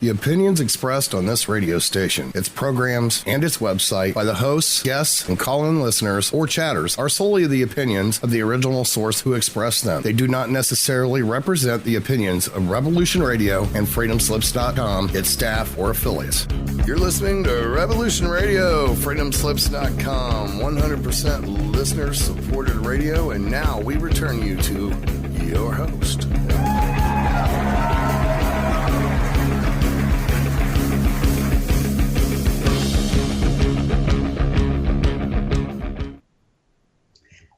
The opinions expressed on this radio station, its programs, and its website by the hosts, guests, and call-in listeners or chatters are solely the opinions of the original source who expressed them. They do not necessarily represent the opinions of Revolution Radio and FreedomSlips.com, its staff, or affiliates. You're listening to Revolution Radio, FreedomSlips.com, 100% listener-supported radio, and now we return you to your host.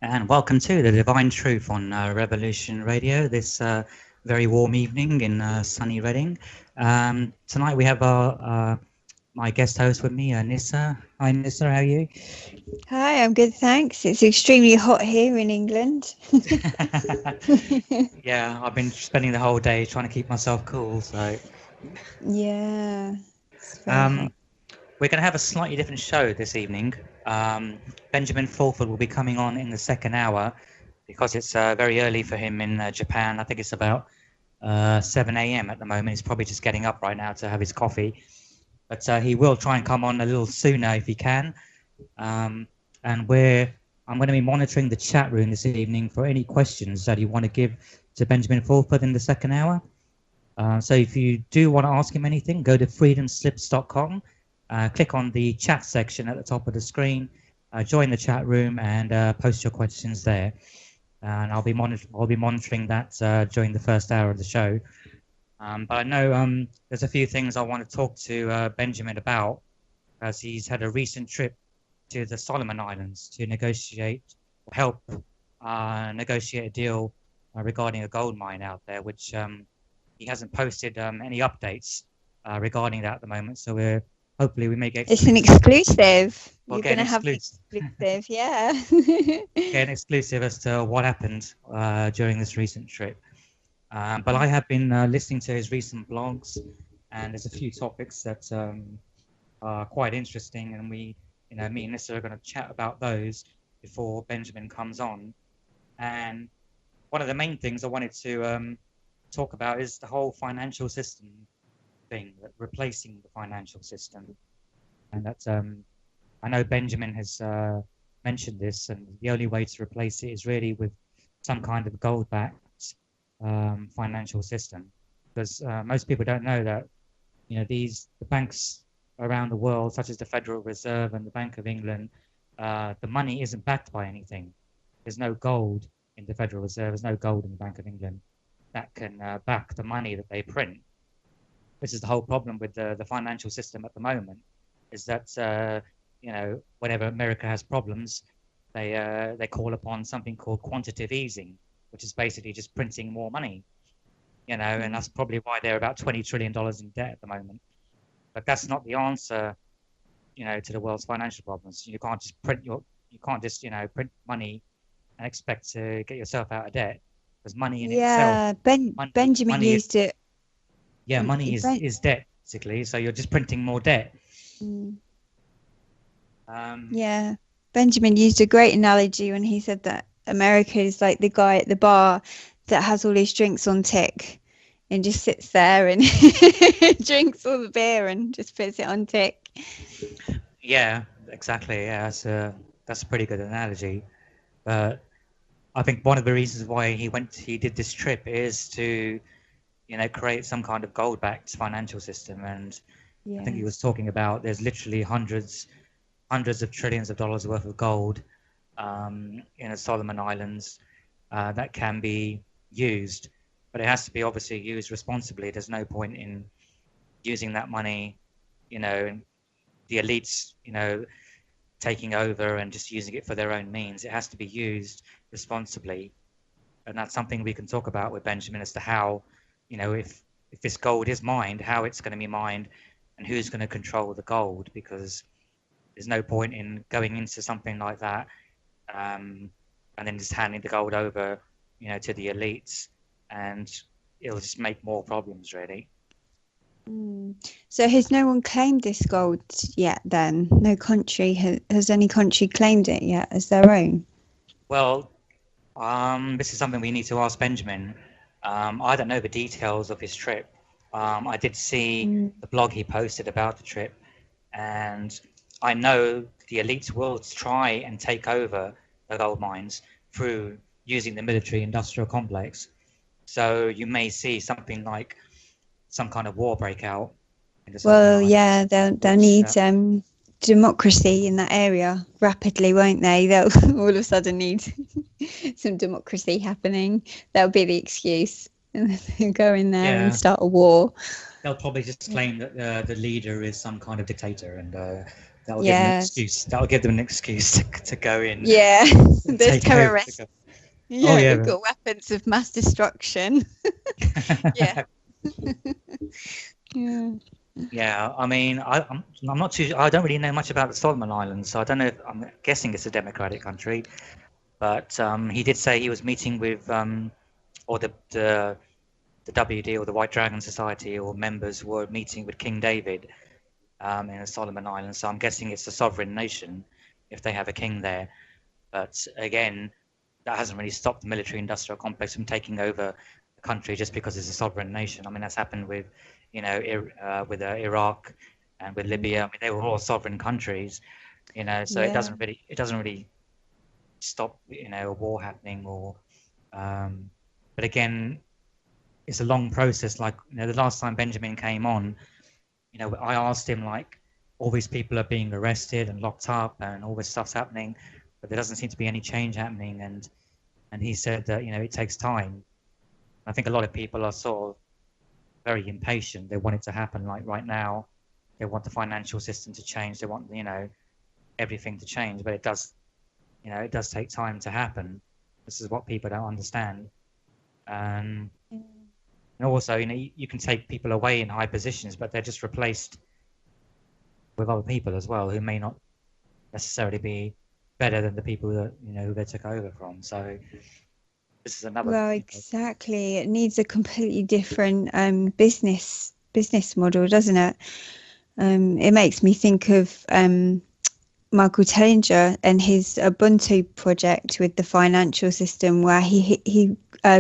And welcome to The Divine Truth on Revolution Radio, this very warm evening in sunny Reading. Tonight we have my guest host with me, Nyssa. Hi Nyssa, how are you? Hi, I'm good, thanks. It's extremely hot here in England. Yeah, I've been spending the whole day trying to keep myself cool, so... Yeah. We're going to have a slightly different show this evening. Benjamin Fulford will be coming on in the second hour because it's very early for him in Japan. I think it's about 7 a.m. at the moment. He's probably just getting up right now to have his coffee. But he will try and come on a little sooner if he can. And I'm going to be monitoring the chat room this evening for any questions that you want to give to Benjamin Fulford in the second hour. So if you do want to ask him anything, go to freedomslips.com. Click on the chat section at the top of the screen, join the chat room, and post your questions there. And I'll be monitoring that during the first hour of the show. But I know there's a few things I want to talk to Benjamin about, as he's had a recent trip to the Soloman Islands to help negotiate a deal regarding a gold mine out there, which he hasn't posted any updates regarding that at the moment. So hopefully we may get... It's an exclusive. We'll You're going to have an exclusive, yeah. Get an exclusive as to what happened during this recent trip. But I have been listening to his recent blogs, and there's a few topics that are quite interesting, and me and Nyssa are going to chat about those before Benjamin comes on. And one of the main things I wanted to talk about is the whole financial system thing, replacing the financial system. And that's I know Benjamin has mentioned this, and the only way to replace it is really with some kind of gold-backed financial system, because most people don't know that the banks around the world, such as the Federal Reserve and the Bank of England, the money isn't backed by anything. There's no gold in the Federal Reserve, there's no gold in the Bank of England that can back the money that they print. This is the whole problem with the financial system at the moment, is that whenever America has problems, they call upon something called quantitative easing, which is basically just printing more money, and that's probably why they're about $20 trillion in debt at the moment. But that's not the answer, to the world's financial problems. You can't just print print money and expect to get yourself out of debt, because money in itself. Benjamin used it. Yeah, money is debt, basically. So you're just printing more debt. Yeah, Benjamin used a great analogy when he said that America is like the guy at the bar that has all his drinks on tick and just sits there and drinks all the beer and just puts it on tick. Yeah, exactly. Yeah, that's a pretty good analogy. But I think one of the reasons why he did this trip is to create some kind of gold-backed financial system. And I think he was talking about there's literally hundreds of trillions of dollars worth of gold in the Soloman Islands that can be used, but it has to be obviously used responsibly. There's no point in using that money, the elites, taking over and just using it for their own means. It has to be used responsibly, and that's something we can talk about with Benjamin as to how, if this gold is mined, how it's going to be mined, and who's going to control the gold, because there's no point in going into something like that and then just handing the gold over, to the elites, and it'll just make more problems, really. So has no one claimed this gold yet then? No country, has any country claimed it yet as their own? Well, this is something we need to ask Benjamin. I don't know the details of his trip. I did see the blog he posted about the trip, and I know the elites will try and take over the gold mines through using the military-industrial complex. So you may see something like some kind of war break out in the Solomon Well, Islands. yeah, they'll Which, need democracy in that area rapidly, won't they? They'll all of a sudden need some democracy happening. That'll be the excuse. And then they'll go in there and start a war. they'll probably just claim that the leader is some kind of dictator, and that'll give them an Yes. excuse. That'll give them an excuse to go in. Yeah, and there's take over. terrorists. Yeah, Oh, yeah, they've got weapons of mass destruction. Yeah. Yeah. Yeah, I mean, I'm not too. I don't really know much about the Solomon Islands, so I don't know. I'm guessing it's a democratic country, but he did say he was meeting with or the WD or the White Dragon Society or members were meeting with King David in the Solomon Islands. So I'm guessing it's a sovereign nation if they have a king there. But again, that hasn't really stopped the military-industrial complex from taking over the country just because it's a sovereign nation. I mean, that's happened with, with Iraq and with Libya. I mean, they were all sovereign countries, So it doesn't really stop, a war happening or. But again, it's a long process. Like, the last time Benjamin came on, I asked him, like, all these people are being arrested and locked up and all this stuff's happening, but there doesn't seem to be any change happening. And he said that, it takes time. I think a lot of people are sort of very impatient. They want it to happen like right now. They want the financial system to change. They want, everything to change, but it does take time to happen. This is what people don't understand. And also, you can take people away in high positions, but they're just replaced with other people as well who may not necessarily be better than the people that who they took over from. So this is another. Well, exactly. It needs a completely different business model, doesn't it? It makes me think of Michael Tellinger and his Ubuntu project with the financial system, where he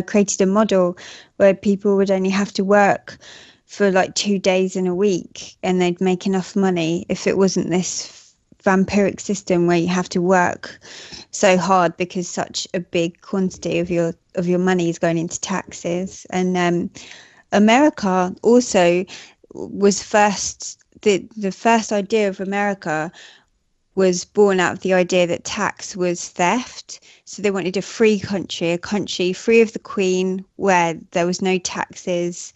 created a model where people would only have to work for like 2 days in a week and they'd make enough money if it wasn't this vampiric system where you have to work so hard because such a big quantity of your money is going into taxes. And America also was the first idea of America was born out of the idea that tax was theft. So they wanted a free country, a country free of the Queen, where there was no taxes.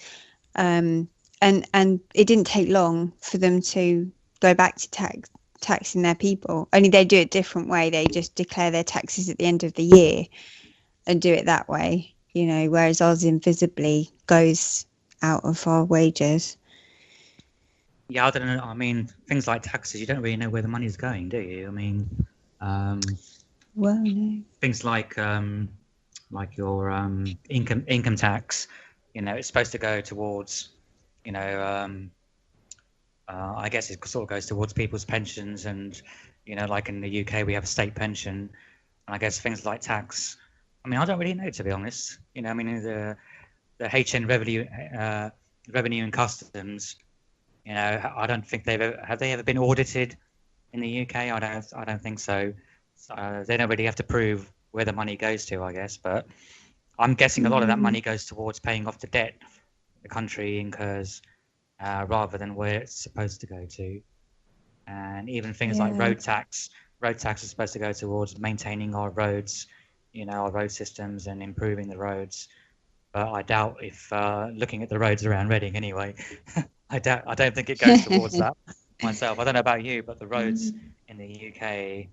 And it didn't take long for them to go back to taxing their people. Only they do it a different way. They just declare their taxes at the end of the year and do it that way, whereas ours invisibly goes out of our wages. Yeah, I don't know. I mean, things like taxes, you don't really know where the money's going, do you? I mean, well, no. Things like your income tax, it's supposed to go towards, I guess it sort of goes towards people's pensions, and like in the UK we have a state pension, and I guess things like tax. I mean, I don't really know, to be honest. I mean, the HN revenue and customs. I don't think have they ever been audited in the UK? I don't think so. They don't really have to prove where the money goes to, I guess. But I'm guessing a lot of that money goes towards paying off the debt the country incurs, rather than where it's supposed to go to. And even things like road tax is supposed to go towards maintaining our roads, our road systems and improving the roads. But I doubt if looking at the roads around Reading anyway. I don't think it goes towards that myself. I don't know about you, but the roads in the UK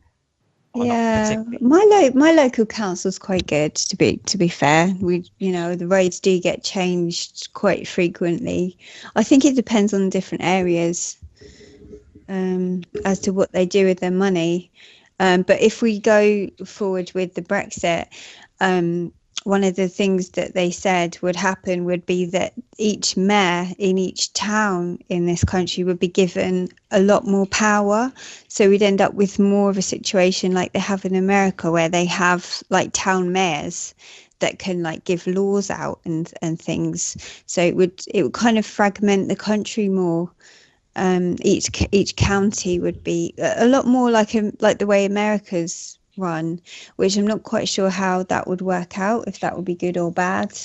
are not particularly. My local council's quite good, to be fair. We the roads do get changed quite frequently. I think it depends on different areas as to what they do with their money. But if we go forward with the Brexit, one of the things that they said would happen would be that each mayor in each town in this country would be given a lot more power. So we'd end up with more of a situation like they have in America, where they have like town mayors that can like give laws out and things. So it would kind of fragment the country more. Each county would be a lot more like the way America's run, which I'm not quite sure how that would work out, if that would be good or bad.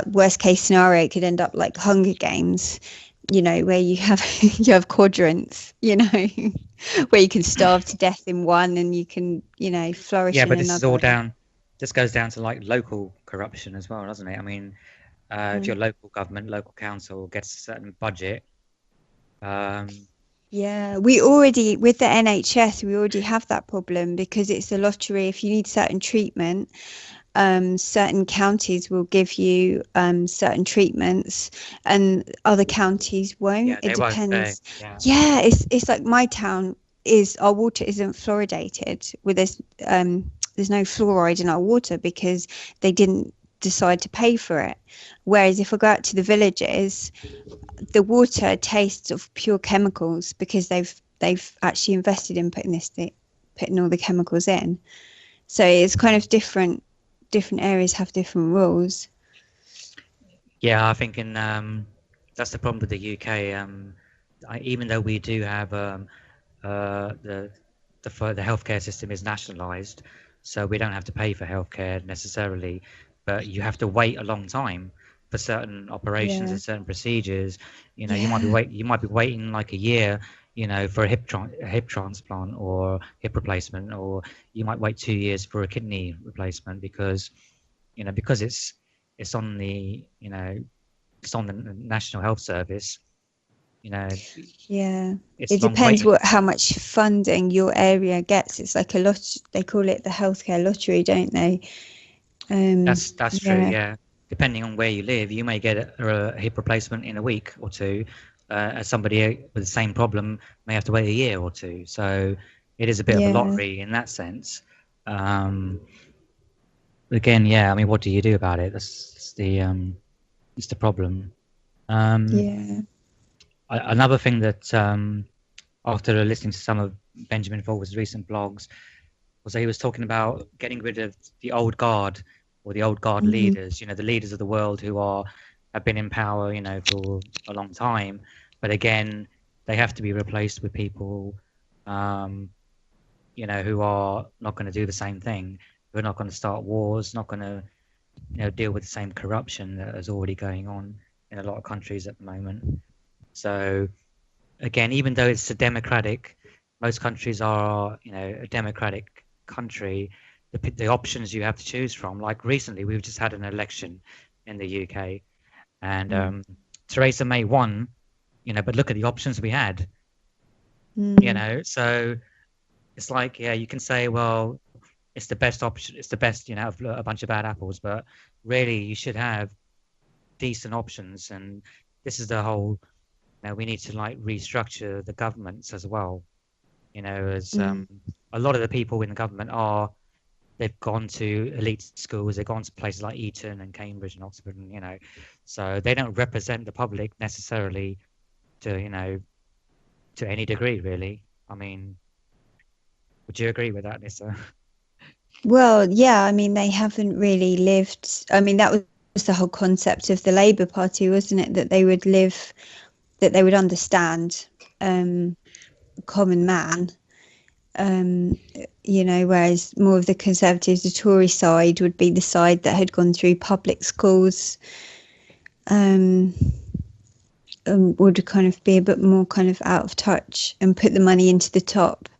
Worst case scenario, it could end up like Hunger Games, you know, where you have quadrants, you know, where you can starve to death in one and you can, you know, flourish in but this is another. all this goes down to like local corruption as well, doesn't it? I mean, if your local government, local council gets a certain budget, yeah, we already, with the NHS, we already have that problem because it's a lottery. If you need certain treatment, certain counties will give you certain treatments and other counties won't. yeah, It they won't depends. pay. Yeah. Yeah, it's like my town our water isn't fluoridated with there's no fluoride in our water because they didn't decide to pay for it. Whereas if I go out to the villages, the water tastes of pure chemicals because they've actually invested in putting all the chemicals in. So it's kind of different areas have different rules. Yeah, I think that's the problem with the UK. Even though we do have the healthcare system is nationalised, so we don't have to pay for healthcare necessarily, but you have to wait a long time for certain operations and certain procedures. You know, you might be waiting like a year, you know, for a hip transplant or hip replacement, or you might wait 2 years for a kidney replacement because, you know, because it's on the, you know, it's on the National Health Service. You know, it depends how much funding your area gets. It's like a lot. They call it the healthcare lottery, don't they? That's true. Yeah, depending on where you live, you may get a hip replacement in a week or two. As somebody with the same problem may have to wait a year or two. So it is a bit of a lottery in that sense. Again, yeah. I mean, what do you do about it? That's it's the problem. Another thing that after listening to some of Benjamin Fulford's recent blogs was that he was talking about getting rid of the old guard or the old guard leaders, you know, the leaders of the world who have been in power, you know, for a long time. But again, they have to be replaced with people, you know, who are not going to do the same thing, who are not going to start wars, not going to, you know, deal with the same corruption that is already going on in a lot of countries at the moment. So again, even though it's most countries are, you know, a democratic country, the options you have to choose from, like recently we've just had an election in the UK and Theresa May won, you know, but look at the options we had, you know, so it's like, yeah, you can say, well, it's the best option, it's the best, you know, of a bunch of bad apples, but really you should have decent options. And this is the whole, you know, we need to like restructure the governments as well, you know, as a lot of the people in the government they've gone to elite schools, they've gone to places like Eton and Cambridge and Oxford, and, you know, so they don't represent the public necessarily to, you know, to any degree, really. I mean, would you agree with that, Nyssa? Well, yeah, I mean, they haven't really lived. I mean, that was the whole concept of the Labour Party, wasn't it? That they would understand common man. You know, whereas more of the Conservatives, the Tory side would be the side that had gone through public schools, would kind of be a bit more kind of out of touch and put the money into the top.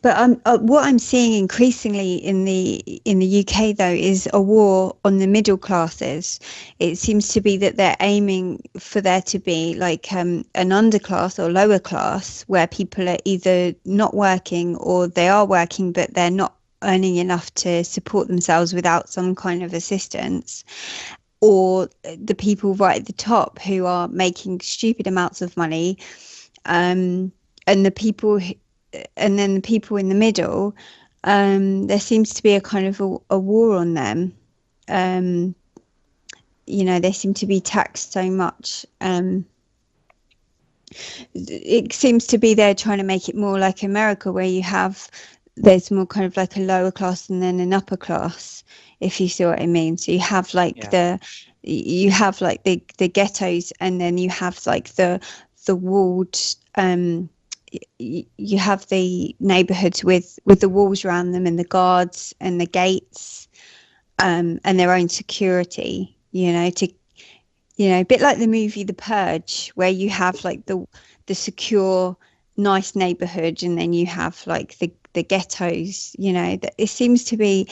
But what I'm seeing increasingly in the UK though is a war on the middle classes. It seems to be that they're aiming for there to be like an underclass or lower class where people are either not working or they are working but they're not earning enough to support themselves without some kind of assistance, or the people right at the top who are making stupid amounts of money, and the people and then the people in the middle, there seems to be a kind of a war on them. You know, they seem to be taxed so much. it seems to be they're trying to make it more like America, where there's more kind of like a lower class and then an upper class, if you see what I mean. So you have like the ghettos, and then you have like the walled you have the neighborhoods with the walls around them and the guards and the gates, and their own security, a bit like the movie The Purge, where you have like the secure, nice neighborhood, and then you have like the ghettos. That it seems to be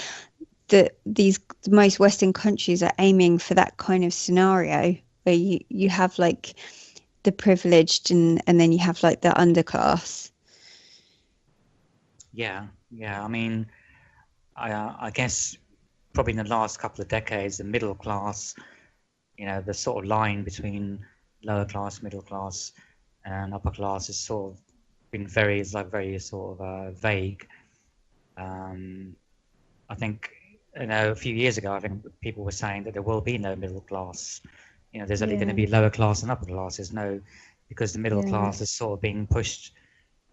that most Western countries are aiming for that kind of scenario, where you have like the privileged, and then you have like the underclass. Yeah. I mean, I guess probably in the last couple of decades, the middle class, the sort of line between lower class, middle class, and upper class has sort of been very sort of vague. I think, a few years ago, I think people were saying that there will be no middle class. There's only going to be lower class and upper class. There's no, because the middle class is sort of being pushed,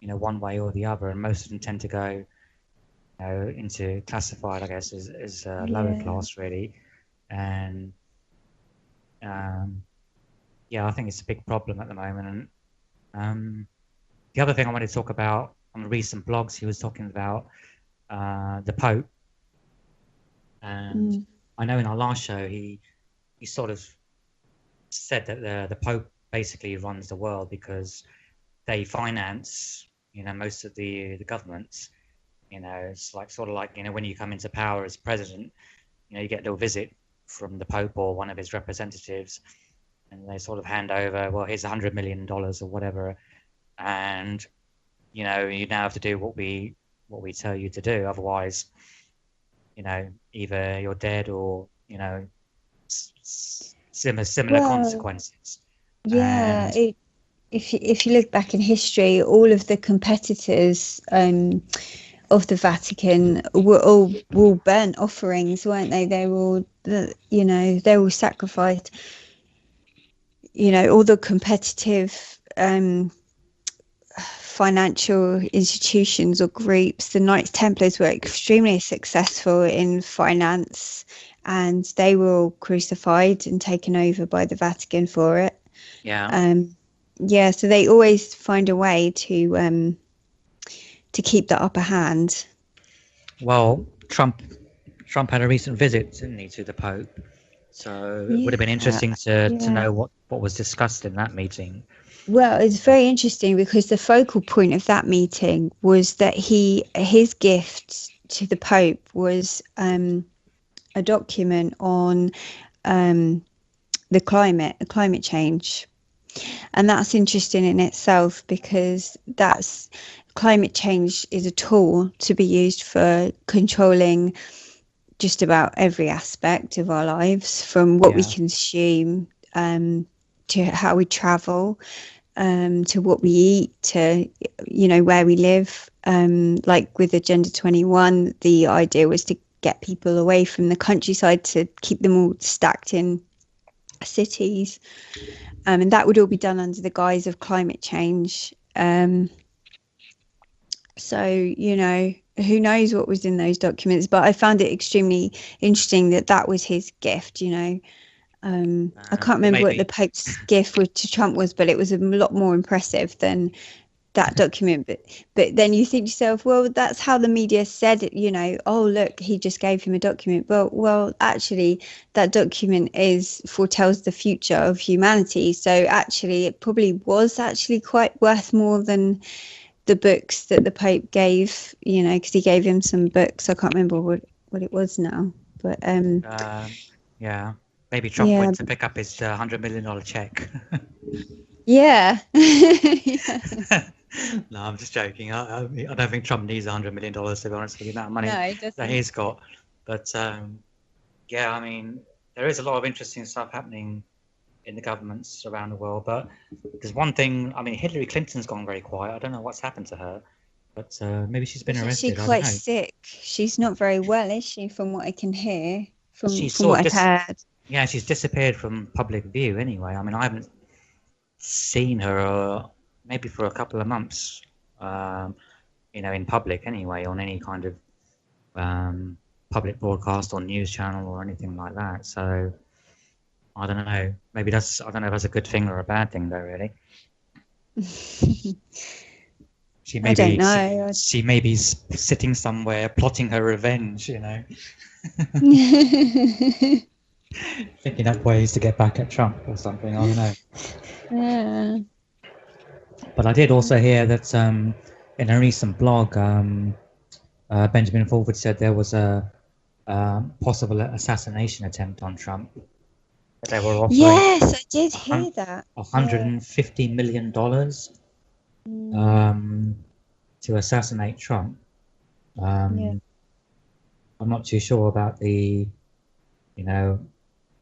one way or the other, and most of them tend to go, into classified, I guess, as lower class, really. And I think it's a big problem at the moment. And the other thing I wanted to talk about, on the recent blogs, he was talking about the Pope. And I know in our last show, he sort of said that the Pope basically runs the world because they finance, most of the governments. It's like sort of like, when you come into power as president, you get a little visit from the Pope or one of his representatives, and they sort of hand over, well, here's $100 million or whatever, and you now have to do what we tell you to do, otherwise, either you're dead or similar consequences. Yeah, if you look back in history, all of the competitors of the Vatican were all burnt offerings, weren't they? They were all, they were sacrificed. All the competitive financial institutions or groups, the Knights Templars were extremely successful in finance, and they were all crucified and taken over by the Vatican for it. So they always find a way to keep the upper hand. Well, Trump had a recent visit, didn't he, to the Pope? So it would have been interesting to know what was discussed in that meeting. Well, it's very interesting because the focal point of that meeting was that his gift to the Pope was a document on the climate change. And that's interesting in itself, because climate change is a tool to be used for controlling just about every aspect of our lives, from what we consume to how we travel, to what we eat, to where we live. Like with Agenda 21, the idea was to get people away from the countryside, to keep them all stacked in cities, and that would all be done under the guise of climate change. So who knows what was in those documents, but I found it extremely interesting that was his gift. I can't remember what the Pope's gift to Trump was, but it was a lot more impressive than that document. But then you think to yourself, well, that's how the media said it, oh, look, he just gave him a document. Well, actually, that document foretells the future of humanity. So actually, it probably was actually quite worth more than the books that the Pope gave, because he gave him some books. I can't remember what it was now, but maybe Trump went to pick up his $100 million check. Yeah. No, I'm just joking. I don't think Trump needs $100 million, to be honest with you, the amount of money that he's got. But I mean, there is a lot of interesting stuff happening in the governments around the world. But there's one thing. I mean, Hillary Clinton's gone very quiet. I don't know what's happened to her, but maybe she's been arrested. She's quite sick. She's not very well, is she? From what I can hear, from what I've heard. Yeah, she's disappeared from public view anyway. I mean, I haven't seen her maybe for a couple of months, in public anyway, on any kind of public broadcast or news channel or anything like that. So I don't know. Maybe I don't know if that's a good thing or a bad thing, though. Really, I don't know. she may be sitting somewhere plotting her revenge. Thinking up ways to get back at Trump or something. I don't know. Yeah. But I did also hear that in a recent blog, Benjamin Fulford said there was a possible assassination attempt on Trump. That they were offering Yes, I did hear that. $150 million to assassinate Trump. Yeah. I'm not too sure about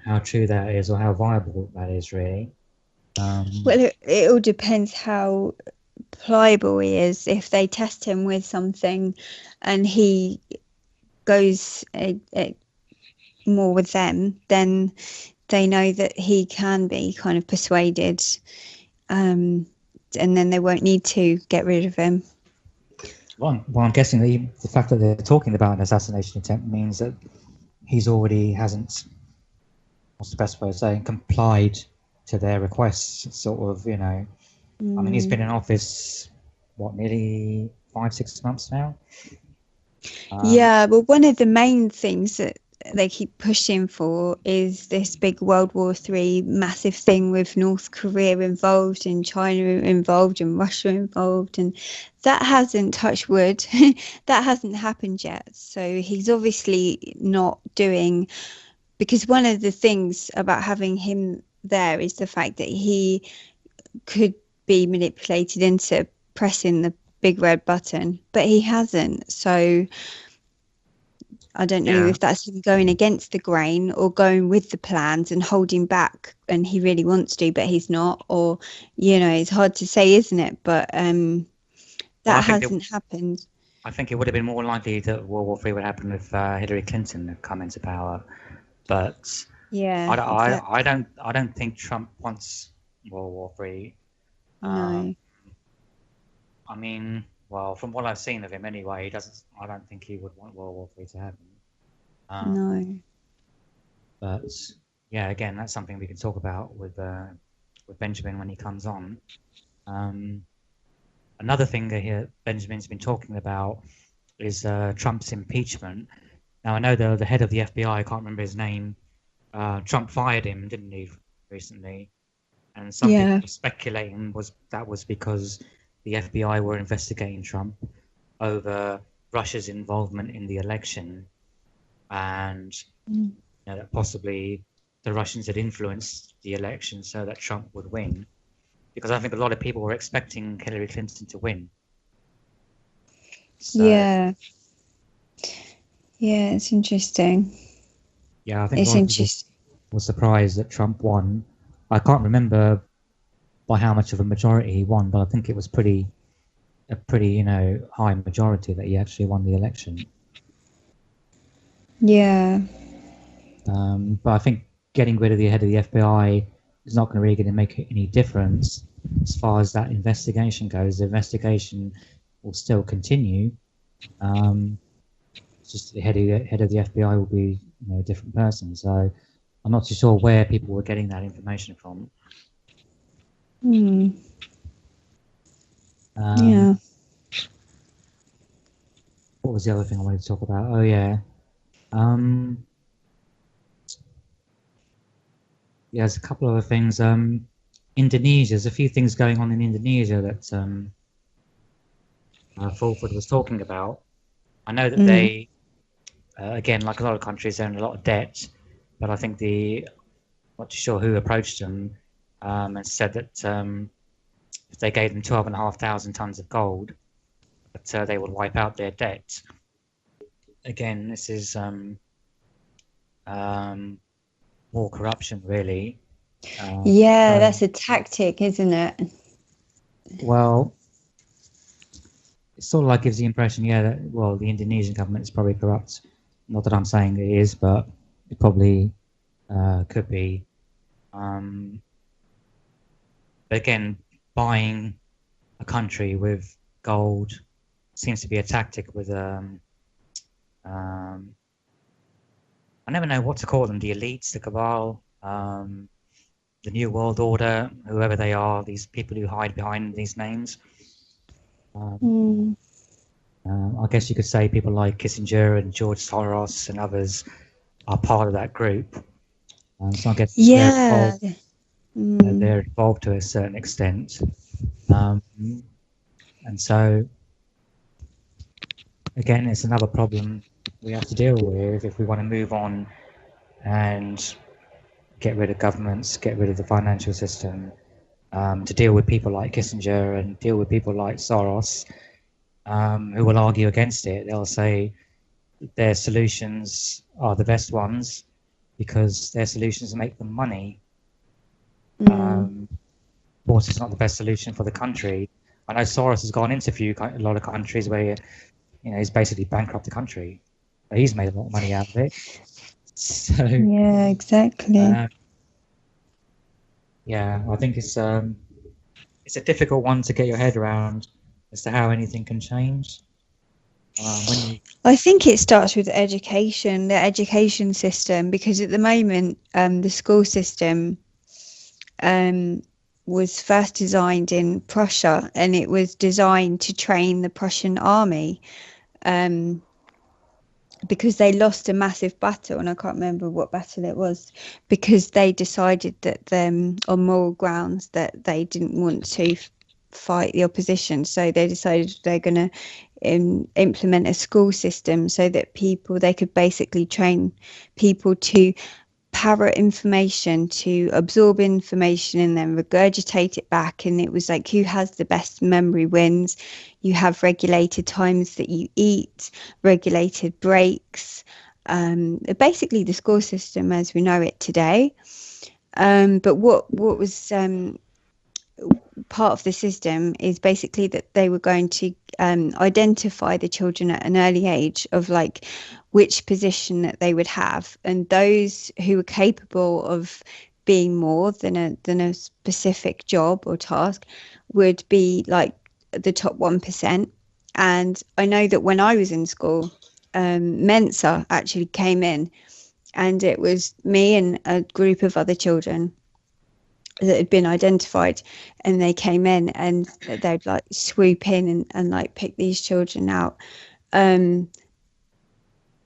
how true that is or how viable that is really. Well, it all depends how pliable he is. If they test him with something and he goes more with them, then they know that he can be kind of persuaded, and then they won't need to get rid of him. Well, I'm guessing the fact that they're talking about an assassination attempt means that he's already hasn't, what's the best way of saying, complied to their requests, sort of, I mean, he's been in office, nearly 5-6 months now? Yeah, well, one of the main things that they keep pushing for is this big World War III massive thing with North Korea involved and China involved and Russia involved, and that hasn't, touched wood, that hasn't happened yet. So he's obviously not doing, because one of the things about having him there is the fact that he could be manipulated into pressing the big red button, but he hasn't. So I don't know if that's him going against the grain or going with the plans and holding back, and he really wants to, but he's not. Or, it's hard to say, isn't it? But that hasn't happened. I think it would have been more likely that World War III would happen if Hillary Clinton had come into power. But I don't think Trump wants World War III. No. I mean, well, from what I've seen of him anyway, I don't think he would want World War III to happen. No. But yeah, again, that's something we can talk about with Benjamin when he comes on. Another thing here Benjamin's been talking about is Trump's impeachment. Now, I know the head of the FBI, I can't remember his name, Trump fired him, didn't he, recently? And some people were speculating that was because the FBI were investigating Trump over Russia's involvement in the election, and that possibly the Russians had influenced the election so that Trump would win. Because I think a lot of people were expecting Hillary Clinton to win. So, yeah, it's interesting. Yeah, I think a lot of people were surprised that Trump won. I can't remember by how much of a majority he won, but I think it was a pretty high majority that he actually won the election. Yeah. But I think getting rid of the head of the FBI is not really going to make any difference as far as that investigation goes. The investigation will still continue. It's just the head of the FBI will be a different person. So I'm not too sure where people were getting that information from. Yeah. What was the other thing I wanted to talk about? Oh yeah. Yeah, there's a couple of other things. Indonesia, there's a few things going on in Indonesia that Fulford was talking about. I know that they, again, like a lot of countries, they're in a lot of debt, but I think not too sure who approached them and said that if they gave them 12,500 tons of gold, that they would wipe out their debt. Again, this is more corruption, really. That's a tactic, isn't it? Well, it sort of like gives the impression, that the Indonesian government is probably corrupt. Not that I'm saying it is, but it probably could be. But again, buying a country with gold. Seems to be a tactic with I never know what to call them, the elites, the cabal, the New World Order, whoever they are, these people who hide behind these names. I guess you could say people like Kissinger and George Soros and others are part of that group. So I guess Yeah. they're involved to a certain extent. And so, again, it's another problem we have to deal with if we want to move on and get rid of governments, get rid of the financial system, to deal with people like Kissinger and deal with people like Soros, who will argue against it. They'll say their solutions are the best ones because their solutions make them money. Of course, it's not the best solution for the country. I know Soros has gone into a lot of countries where he's basically bankrupt the country, but he's made a lot of money out of it. So yeah, exactly. Yeah, I think it's a difficult one to get your head around as to how anything can change. I think it starts with education, the education system, because at the moment, the school system was first designed in Prussia, and it was designed to train the Prussian army, because they lost a massive battle, and I can't remember what battle it was, because they decided that on moral grounds that they didn't want to fight the opposition, so they decided they're going to implement a school system so that they could basically train people to parrot information, to absorb information and then regurgitate it back. And it was like, who has the best memory wins. You have regulated times that you eat, regulated breaks, basically the school system as we know it today. But what was part of the system is basically that they were going to identify the children at an early age of like which position that they would have, and those who were capable of being more than a specific job or task would be like the top 1%. And I know that when I was in school, Mensa actually came in, and it was me and a group of other children that had been identified, and they came in and they'd like swoop in and like pick these children out,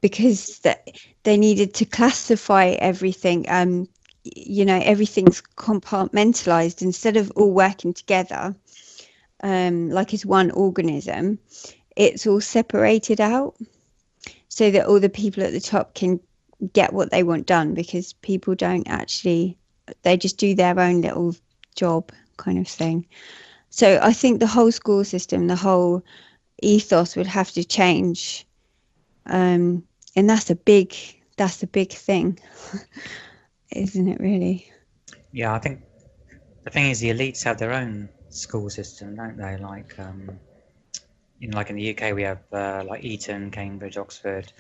because they needed to classify everything. Everything's compartmentalized instead of all working together, like as one organism. It's all separated out so that all the people at the top can get what they want done, because people don't actually, they just do their own little job kind of thing. So I think the whole school system, the whole ethos would have to change. And that's a big thing, isn't it really? Yeah, I think the thing is the elites have their own school system, don't they? Like, like in the UK we have like Eton, Cambridge, Oxford.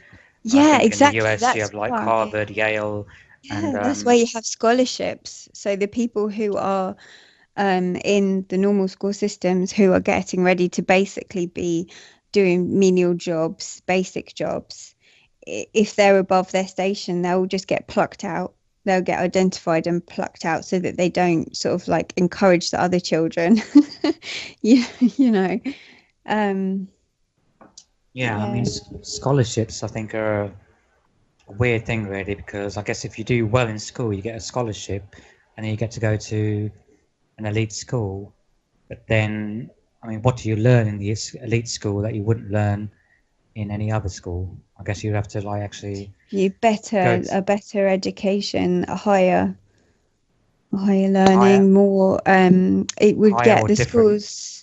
Yeah, I think exactly. in the US That's you have like why. Harvard, Yale, and That's why you have scholarships. So the people who are in the normal school systems, who are getting ready to basically be doing menial jobs, basic jobs, if they're above their station, they'll just get plucked out. They'll get identified and plucked out so that they don't sort of like encourage the other children. Yeah. Yeah, I mean, scholarships, I think, are a weird thing, really, because I guess if you do well in school, you get a scholarship, and then you get to go to an elite school. But then, I mean, what do you learn in the elite school that you wouldn't learn in any other school? I guess you'd have to like actually a better education, a higher learning, more. It would get the schools.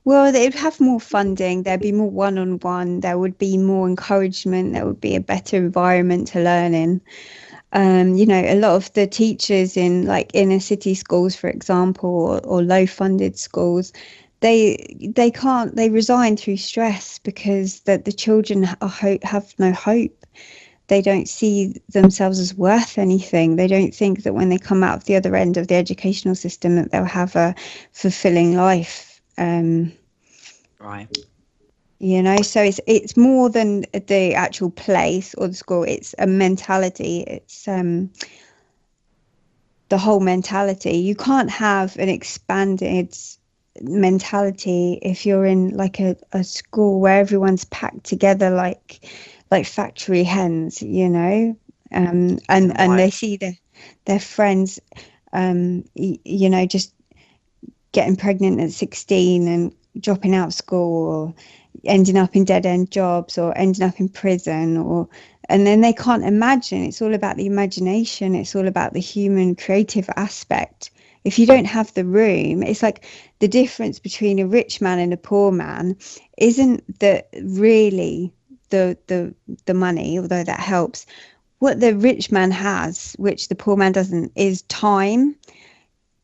Well, they'd have more funding. There'd be more one-on-one. There would be more encouragement. There would be a better environment to learn in. A lot of the teachers in like inner city schools, for example, or low-funded schools, they resign through stress because the children have no hope. They don't see themselves as worth anything. They don't think that when they come out of the other end of the educational system that they'll have a fulfilling life. Right. So it's more than the actual place or the school. It's a mentality. It's the whole mentality. You can't have an expanded mentality if you're in like a school where everyone's packed together like factory hens, and they see their friends, just getting pregnant at 16 and dropping out of school, or ending up in dead-end jobs, or ending up in prison, and then they can't imagine. It's all about the imagination. It's all about the human creative aspect. If you don't have the room, it's like the difference between a rich man and a poor man isn't that really the money, although that helps. What the rich man has, which the poor man doesn't, is time.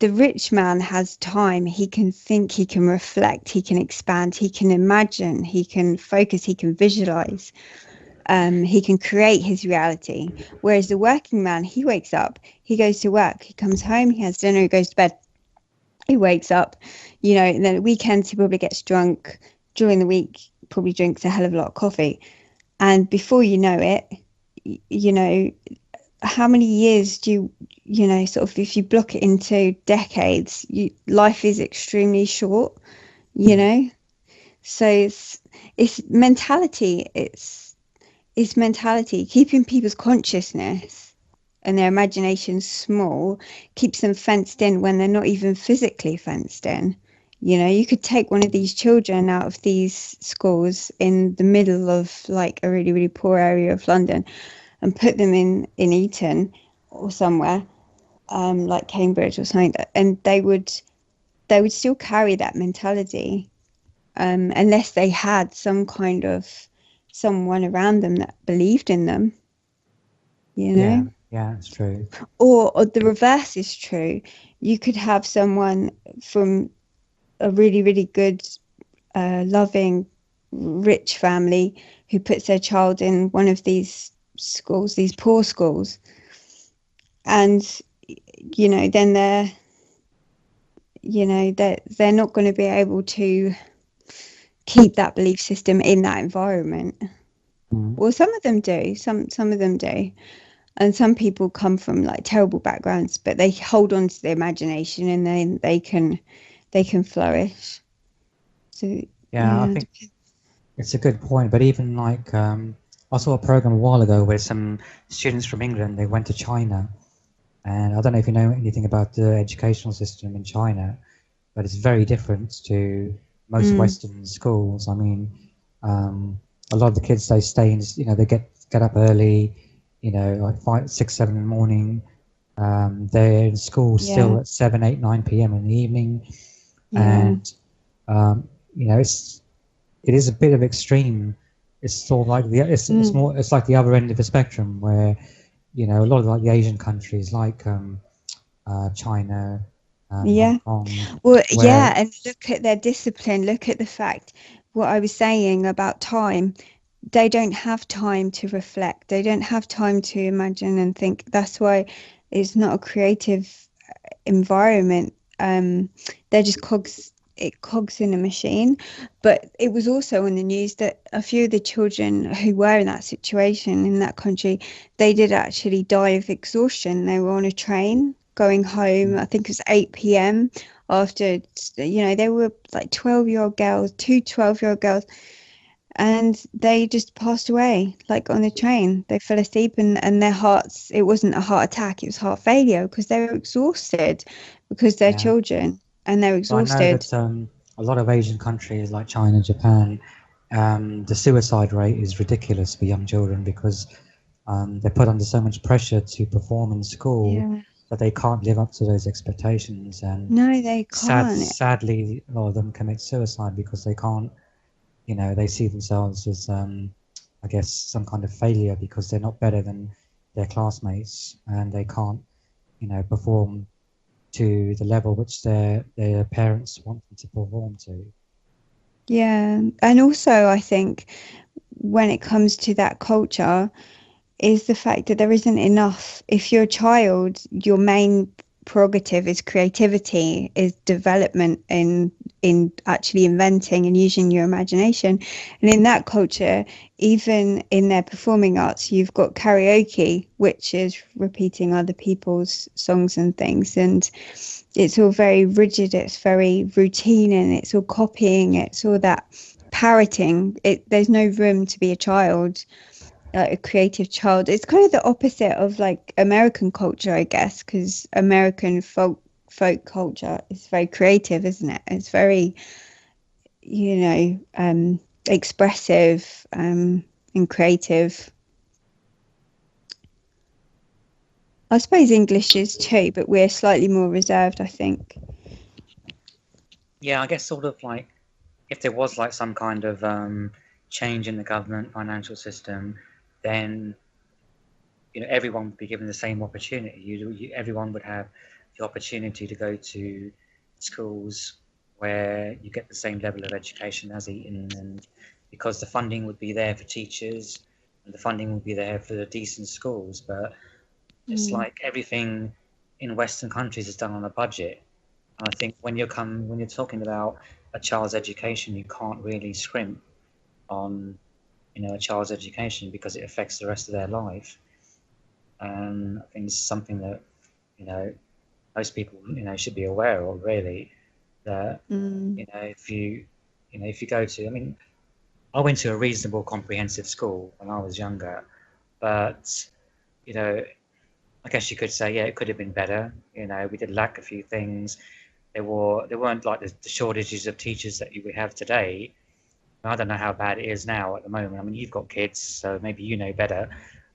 The rich man has time. He can think, he can reflect, he can expand, he can imagine, he can focus, he can visualize. He can create his reality. Whereas the working man, he wakes up, he goes to work, he comes home, he has dinner, he goes to bed, he wakes up, and then at weekends he probably gets drunk. During the week, probably drinks a hell of a lot of coffee. And before you know it, how many years do sort of, if you block it into decades, life is extremely short, So it's mentality. It's mentality, keeping people's consciousness and their imagination small keeps them fenced in when they're not even physically fenced in. You could take one of these children out of these schools in the middle of like a really, really poor area of London and put them in Eton or somewhere, like Cambridge or something, and they would still carry that mentality, unless they had some kind of someone around them that believed in them, Yeah, it's true. or the reverse is true. You could have someone from a really, really good, loving, rich family who puts their child in one of these schools, these poor schools, and then they're not going to be able to keep that belief system in that environment. Well, some of them do. Some of them do, and some people come from like terrible backgrounds, but they hold on to their imagination, and then they can flourish. So I think it's a good point. But even like I saw a program a while ago where some students from England, they went to China, and I don't know if you know anything about the educational system in China, but it's very different to most Western schools. I mean, a lot of the kids, they stay in, they get up early, like 5, 6, 7 in the morning. They're in school still at 7, 8, 9 p.m. in the evening, and it is a bit of extreme. It's sort of like it's like the other end of the spectrum where, a lot of like the Asian countries like China, Hong Kong. Well, and look at their discipline. Look at the fact, what I was saying about time. They don't have time to reflect. They don't have time to imagine and think. That's why it's not a creative environment. They're just cogs in a machine. But it was also on the news that a few of the children who were in that situation in that country, they did actually die of exhaustion. They were on a train going home. I think it was 8 p.m. after, they were like 12-year-old girls, 2 12-year-old girls, and they just passed away, like on the train. They fell asleep, and their hearts, it wasn't a heart attack, it was heart failure, because they were exhausted, because they're children and they're exhausted. I know that a lot of Asian countries like China, Japan, the suicide rate is ridiculous for young children because they're put under so much pressure to perform in school that they can't live up to those expectations. And no, they can't. Sadly, a lot of them commit suicide because they can't, they see themselves as, I guess, some kind of failure because they're not better than their classmates and they can't, perform to the level which their parents want them to perform to. Yeah, and also I think when it comes to that culture is the fact that there isn't enough. If you're a child, your main prerogative is creativity, is development in actually inventing and using your imagination. And in that culture, even in their performing arts, you've got karaoke, which is repeating other people's songs and things, and it's all very rigid, it's very routine, and it's all copying, it's all that parroting. There's no room to be a child, a creative child. It's kind of the opposite of like American culture, I guess, because American folk culture is very creative, isn't it? It's very, expressive, and creative. I suppose English is too, but we're slightly more reserved, I think. Yeah, I guess sort of like if there was like some kind of change in the government financial system, then everyone would be given the same opportunity. Everyone would have the opportunity to go to schools where you get the same level of education as Eton, and because the funding would be there for teachers and the funding would be there for the decent schools. But it's like everything in Western countries is done on a budget. And I think when you're talking about a child's education, you can't really scrimp on a child's education because it affects the rest of their life. And I think it's something that most people should be aware of, really. That if you go to, I mean, I went to a reasonable comprehensive school when I was younger, but I guess you could say, yeah, it could have been better. We did lack a few things. There weren't like the shortages of teachers that we have today. I don't know how bad it is now at the moment. I mean, you've got kids, so maybe you know better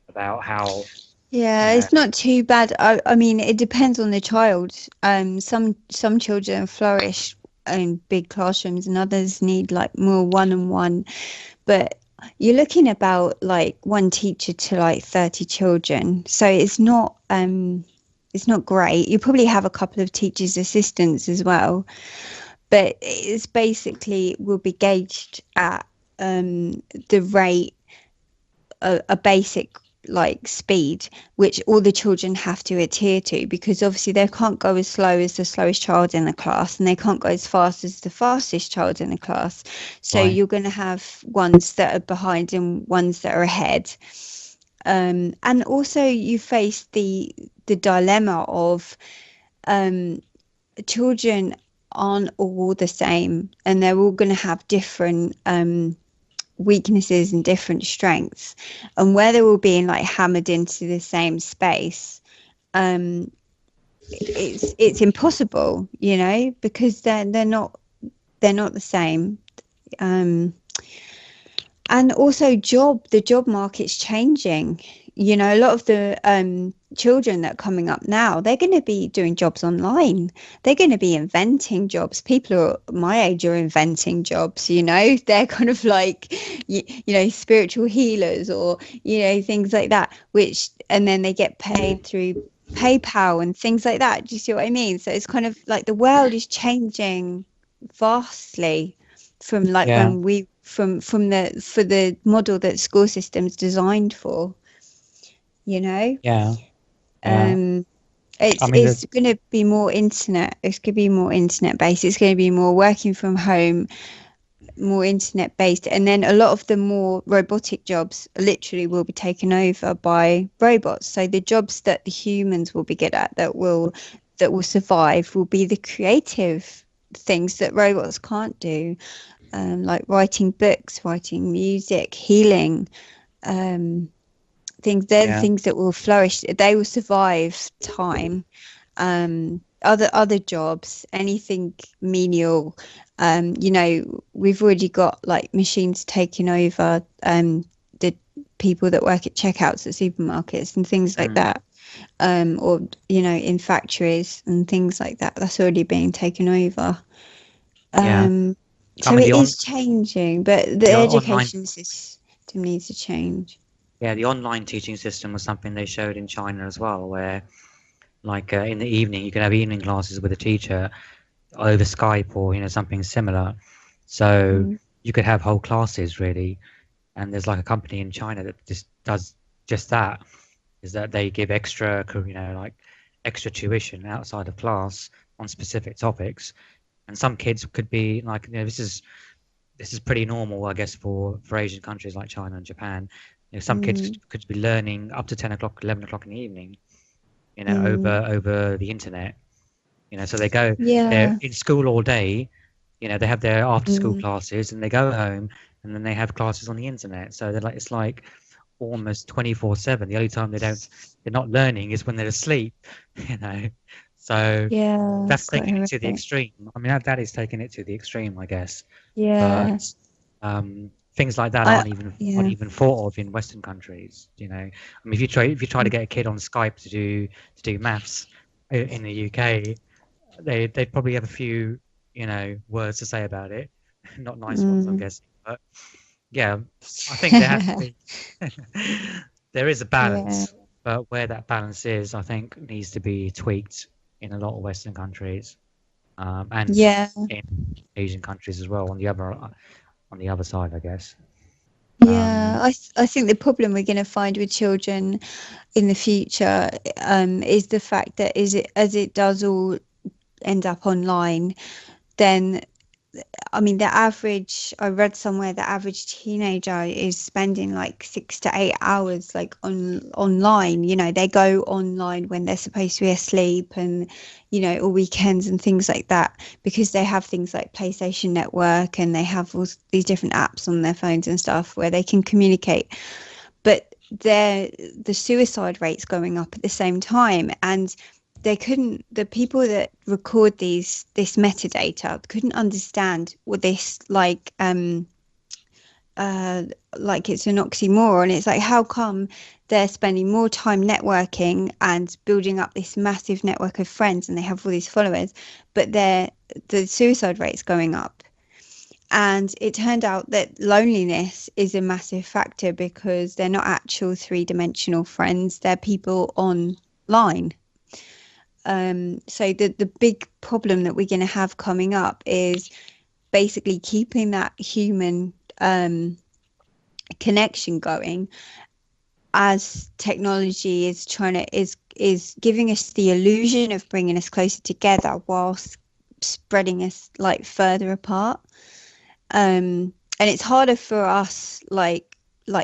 about how. Yeah, it's not too bad. I mean, it depends on the child. Some children flourish in big classrooms, and others need like more one-on-one. But you're looking about like one teacher to like 30 children, so it's not great. You probably have a couple of teachers' assistants as well, but it's basically will be gauged at the rate, a basic like speed which all the children have to adhere to, because obviously they can't go as slow as the slowest child in the class, and they can't go as fast as the fastest child in the class. So you're going to have ones that are behind and ones that are ahead. And also you face the dilemma of children aren't all the same, and they're all going to have different weaknesses and different strengths, and where they're all being like hammered into the same space, it's impossible, because they're not the same. And also the job market's changing. A lot of the children that are coming up now, they're going to be doing jobs online. They're going to be inventing jobs. People my age are inventing jobs, they're kind of like, spiritual healers or, things like that, and then they get paid through PayPal and things like that. Do you see what I mean? So it's kind of like the world is changing vastly from like when we for the model that school system's designed for. It's going to be more internet. It's going to be more internet based. It's going to be more working from home, more internet based, and then a lot of the more robotic jobs literally will be taken over by robots. So the jobs that the humans will be good at, that will survive, will be the creative things that robots can't do, like writing books, writing music, healing. Things, they're the things that will flourish. They will survive time. Other jobs, anything menial, we've already got like machines taking over the people that work at checkouts at supermarkets and things like that, or in factories and things like that. That's already being taken over. So it is changing, but the education system needs to change. Yeah, the online teaching system was something they showed in China as well, where like in the evening you could have evening classes with a teacher over Skype or something similar. So you could have whole classes really, and there's like a company in China that just does just that, is that they give extra like extra tuition outside of class on specific topics. And some kids could be like, this is pretty normal, I guess, for Asian countries like China and Japan. Some kids could be learning up to 10 o'clock, 11 o'clock in the evening, over the internet. So they're Yeah. in school all day. They have their after school classes, and they go home, and then they have classes on the internet. So it's like almost 24/7. The only time they're not learning is when they're asleep. So Yeah. that's Quite taking it to the horrific. extreme. I mean, that is taking it to the extreme, I guess. Yeah. But things like that I aren't even thought of in Western countries. I mean, if you try to get a kid on Skype to do maths in the UK, they probably have a few words to say about it, not nice ones, I'm guessing. But yeah, I think there has to be there is a Yeah. balance, but where that balance is, I think needs to be tweaked in a lot of Western countries, and Yeah. in Asian countries as well. On the other side, I guess. Yeah, I think the problem we're going to find with children in the future is the fact that as it does all end up online, then I mean I read somewhere the average teenager is spending like 6 to 8 hours like online. They go online when they're supposed to be asleep, and all weekends and things like that, because they have things like PlayStation Network, and they have all these different apps on their phones and stuff where they can communicate. But the suicide rate's going up at the same time, and the people that record this metadata couldn't understand what this like it's an oxymoron. It's like, how come they're spending more time networking and building up this massive network of friends, and they have all these followers, but the suicide rate's going up? And it turned out that loneliness is a massive factor, because they're not actual three-dimensional friends, they're people online. So the big problem that we're going to have coming up is basically keeping that human connection going, as technology is is giving us the illusion of bringing us closer together whilst spreading us like further apart. And it's harder for us, like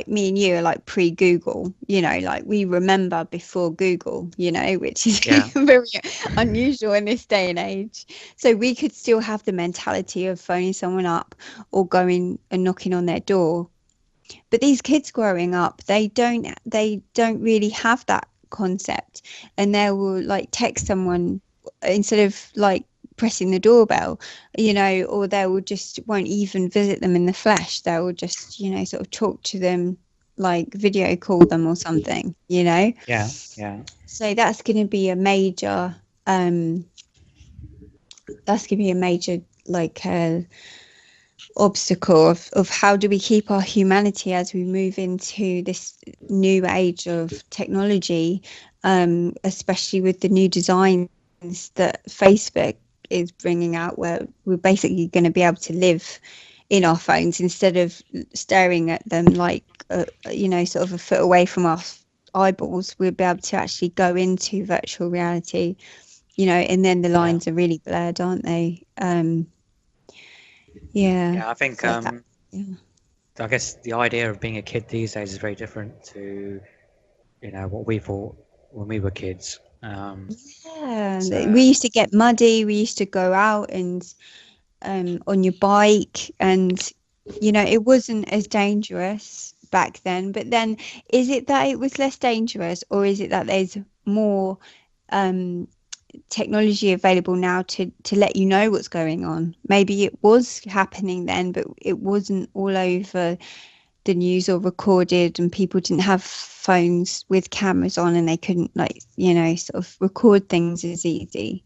me and you are like pre-Google, like we remember before Google, which is very unusual in this day and age. So we could still have the mentality of phoning someone up or going and knocking on their door. But these kids growing up, they don't really have that concept, and they will like text someone instead of like pressing the doorbell, or they will just won't even visit them in the flesh. They will just, sort of talk to them, like video call them or something, Yeah. So that's going to be a major, like obstacle of how do we keep our humanity as we move into this new age of technology, especially with the new designs that Facebook is bringing out, where we're basically going to be able to live in our phones instead of staring at them like sort of a foot away from our eyeballs. We'll be able to actually go into virtual reality, and then the lines are really blurred, aren't they? I think so I guess the idea of being a kid these days is very different to what we thought when we were kids. We used to get muddy, we used to go out and on your bike, and it wasn't as dangerous back then. But then, is it that it was less dangerous, or is it that there's more technology available now to let you know what's going on? Maybe it was happening then, but it wasn't all over the news or recorded, and people didn't have phones with cameras on, and they couldn't sort of record things as easy.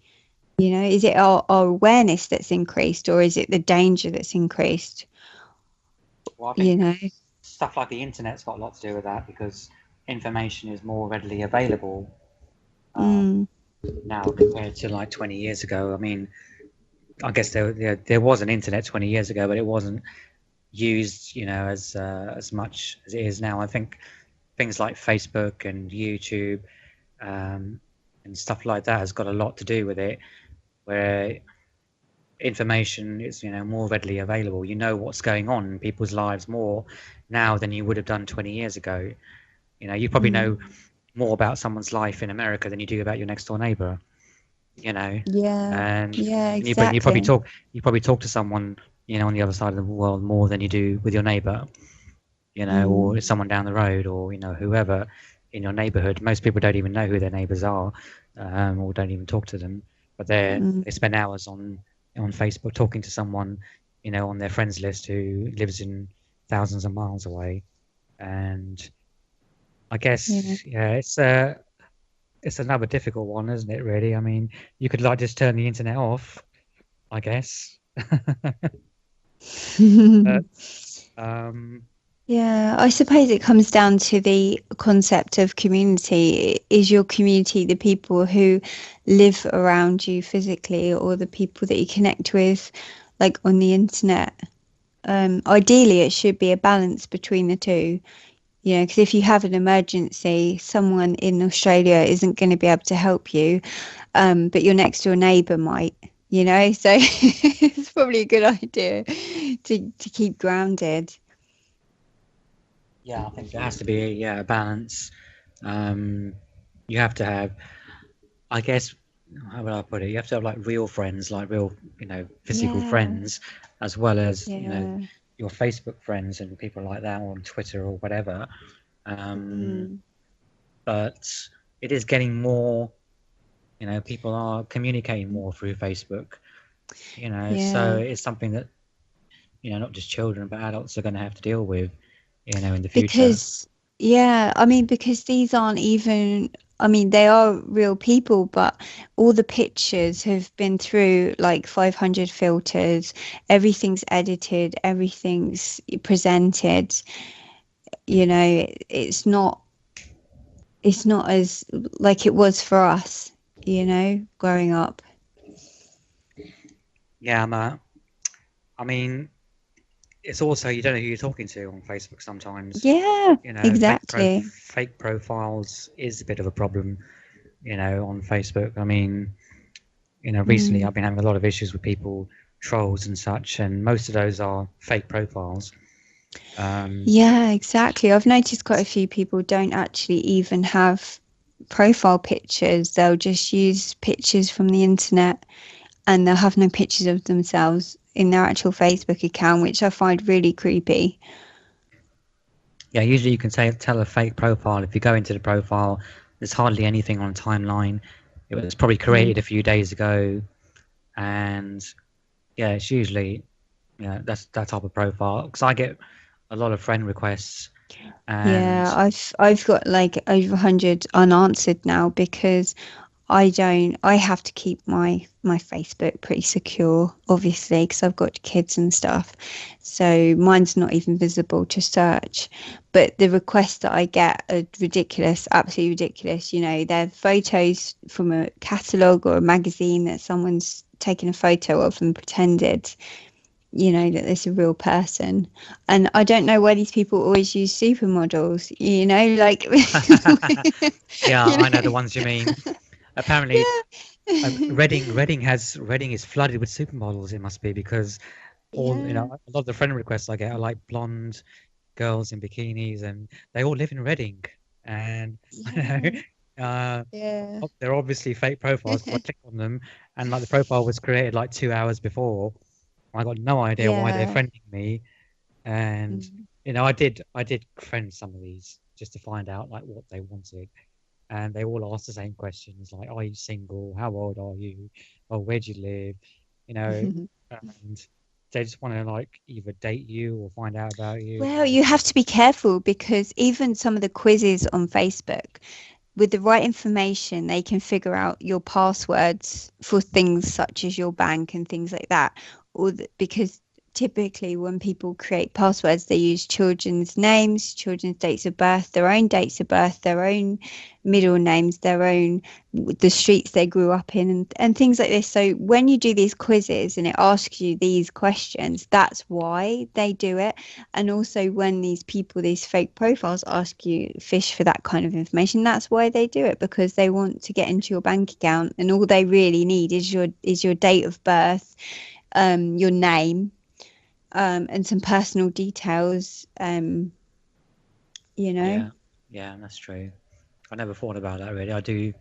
Is it our awareness that's increased, or is it the danger that's increased? Well, I think stuff like the internet's got a lot to do with that, because information is more readily available now compared to like 20 years ago. I mean, I guess there was an internet 20 years ago, but it wasn't used, as much as it is now. I think things like Facebook and YouTube, and stuff like that has got a lot to do with it, where information is, more readily available. You know what's going on in people's lives more now than you would have done 20 years ago. You probably know more about someone's life in America than you do about your next door neighbor. Yeah, And yeah, you probably exactly. talk to someone, on the other side of the world more than you do with your neighbor, or someone down the road, or whoever in your neighborhood. Most people don't even know who their neighbors are, or don't even talk to them, but they spend hours on Facebook talking to someone, on their friends list who lives in thousands of miles away. And I guess, it's another difficult one, isn't it, really? I mean, you could like just turn the internet off, I guess. But, Yeah, I suppose it comes down to the concept of community. Is your community the people who live around you physically, or the people that you connect with, like on the internet? Ideally, it should be a balance between the two. Because if you have an emergency, someone in Australia isn't going to be able to help you, but your next door neighbour might. So it's probably a good idea to keep grounded. yeah, I think there has to be a balance. You have to have, I guess, how would I put it? You have to have like real friends, like real, physical Yeah, friends, as well as, yeah. your Facebook friends and people like that, or on Twitter or whatever. Mm, But it is getting more, people are communicating more through Facebook, so yeah. it's something that, not just children, but adults are going to have to deal with, in the future. Because, yeah, I mean, because these aren't even, I mean, they are real people, but all the pictures have been through like 500 filters. Everything's edited, everything's presented. It's not as like it was for us, growing up. Yeah, I mean, it's also, you don't know who you're talking to on Facebook sometimes. Yeah, exactly. Fake profiles is a bit of a problem, on Facebook. I mean, recently Mm. I've been having a lot of issues with people, trolls and such, and most of those are fake profiles. Yeah, exactly. I've noticed quite a few people don't actually even have profile pictures. They'll just use pictures from the internet, and they'll have no pictures of themselves in their actual Facebook account, which I find really creepy. Yeah, usually you can tell a fake profile if you go into the profile. There's hardly anything on timeline. It was probably created a few days ago, and yeah, it's usually that's that type of profile. Because I get a lot of friend requests, and Yeah, I've got like over 100 unanswered now because I have to keep my Facebook pretty secure, obviously, because I've got kids and stuff. So mine's not even visible to search. But the requests that I get are ridiculous, absolutely ridiculous. They're photos from a catalogue or a magazine that someone's taken a photo of and pretended, that there's a real person. And I don't know why these people always use supermodels, like, yeah, you I know know, the ones you mean. Apparently, yeah. Reading is flooded with supermodels. It must be because Yeah, a lot of the friend requests I get are like blonde girls in bikinis, and they all live in Reading. And yeah, uh, yeah, they're obviously fake profiles because I clicked on them, and like the profile was created like 2 hours before. I got no idea why they're yeah. friending me, and Mm. I did friend some of these just to find out like what they wanted, and they all ask the same questions like, "Are you single? How old are you? Or where do you live?" You know, and they just want to like either date you or find out about you. Well, you have to be careful because even some of the quizzes on Facebook, with the right information, they can figure out your passwords for things such as your bank and things like that. Because typically when people create passwords, they use children's names, children's dates of birth, their own dates of birth, their own middle names, the streets they grew up in, and things like this. So when you do these quizzes and it asks you these questions, that's why they do it. And also when these fake profiles ask you, fish for that kind of information, that's why they do it, because they want to get into your bank account, and all they really need is your date of birth, your name, and some personal details, Yeah, that's true. I never thought about that really. I do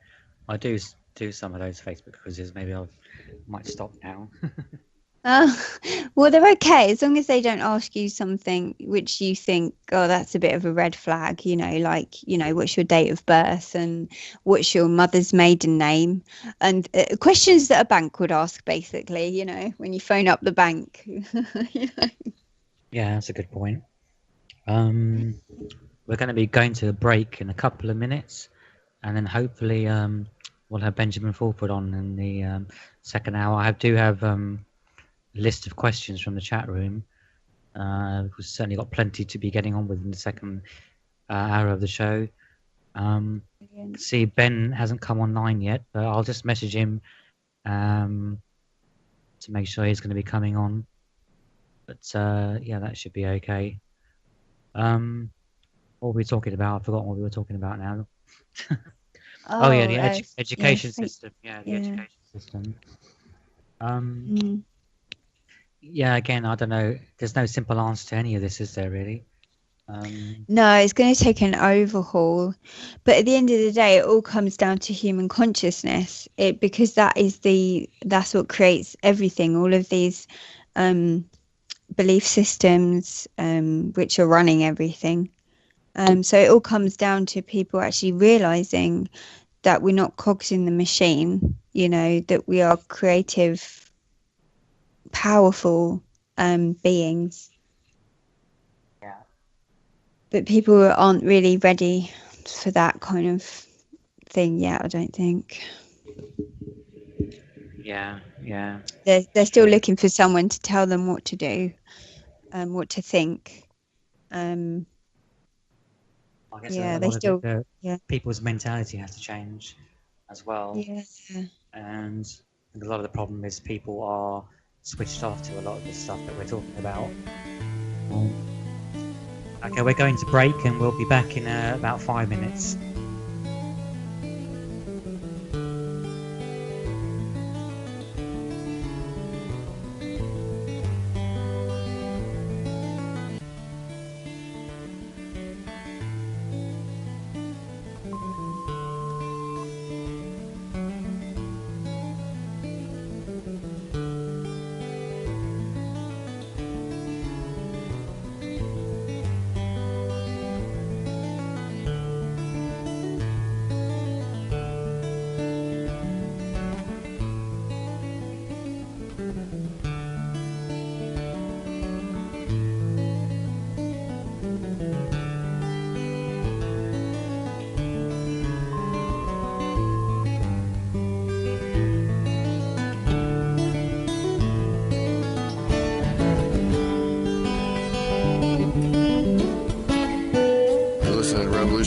some of those Facebook quizzes. Maybe I might stop now. Well, they're okay as long as they don't ask you something which you think, oh, that's a bit of a red flag, like, what's your date of birth and what's your mother's maiden name, and questions that a bank would ask, basically, when you phone up the bank. Yeah, that's a good point. We're going to be going to a break in a couple of minutes, and then hopefully we'll have Benjamin Fulford on in the second hour. I do have list of questions from the chat room. We've certainly got plenty to be getting on with in the second hour of the show. See, Ben hasn't come online yet, but I'll just message him to make sure he's going to be coming on. But yeah, that should be okay. What were we talking about? I've forgotten what we were talking about now. Yeah, the education system. Yeah, the education system. Yeah, again, I don't know. There's no simple answer to any of this, is there, really? No, it's going to take an overhaul. But at the end of the day, it all comes down to human consciousness. Because that's what creates everything. All of these belief systems, which are running everything. So it all comes down to people actually realizing that we're not cogs in the machine. That we are creative, powerful beings. Yeah. But people aren't really ready for that kind of thing yet, I don't think. Yeah. They're still looking for someone to tell them what to do, what to think. I guess people's mentality has to change as well. Yeah. And a lot of the problem is people are switched off to a lot of the stuff that we're talking about. Okay, we're going to break and we'll be back in about 5 minutes.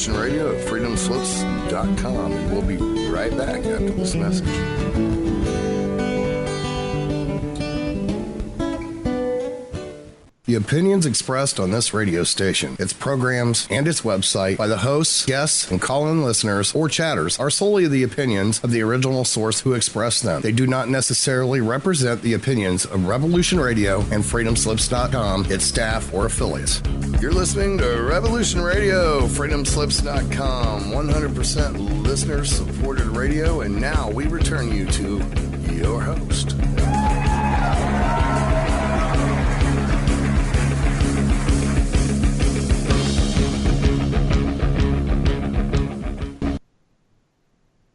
Radio at freedomslips.com, and we'll be right back after this message. The opinions expressed on this radio station, its programs, and its website by the hosts, guests, and call-in listeners or chatters are solely the opinions of the original source who expressed them. They do not necessarily represent the opinions of Revolution Radio and freedomslips.com, its staff, or affiliates. You're listening to Revolution Radio, freedomslips.com, 100% listener-supported radio, and now we return you to your host.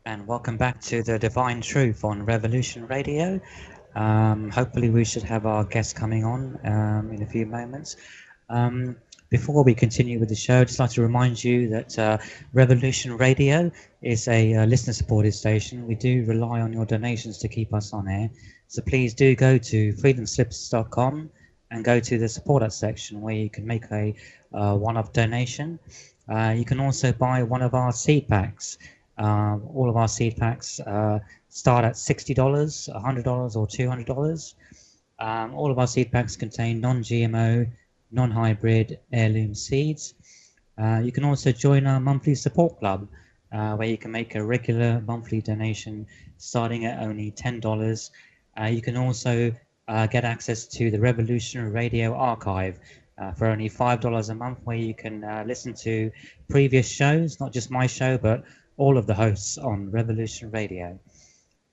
And welcome back to The Divine Truth on Revolution Radio. Hopefully we should have our guest coming on in a few moments. Before we continue with the show, I'd just like to remind you that Revolution Radio is a listener-supported station. We do rely on your donations to keep us on air. So please do go to freedomslips.com and go to the support us section where you can make a one-off donation. You can also buy one of our seed packs. All of our seed packs start at $60, $100, or $200. All of our seed packs contain non-GMO, non-hybrid heirloom seeds. You can also join our monthly support club, where you can make a regular monthly donation starting at only $10. You can also get access to the Revolutionary Radio archive for only $5 a month, where you can listen to previous shows, not just my show, but all of the hosts on Revolution Radio.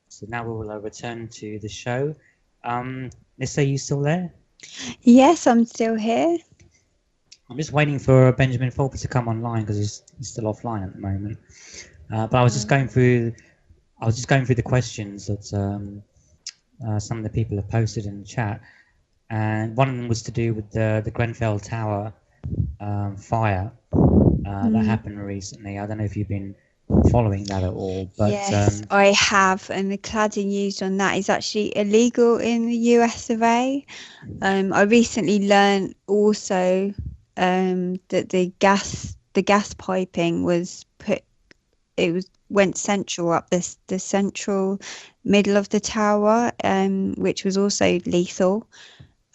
So now we will return to the show. Nyssa, you still there? Yes, I'm still here. I'm just waiting for Benjamin Fulford to come online because he's still offline at the moment. But I was just going through the questions that some of the people have posted in the chat, and one of them was to do with the Grenfell Tower fire that happened recently. I don't know if you've been following that at all, but yes, I have, and the cladding used on that is actually illegal in the US of A. I recently learned also that the gas piping went central up the central middle of the tower, which was also lethal.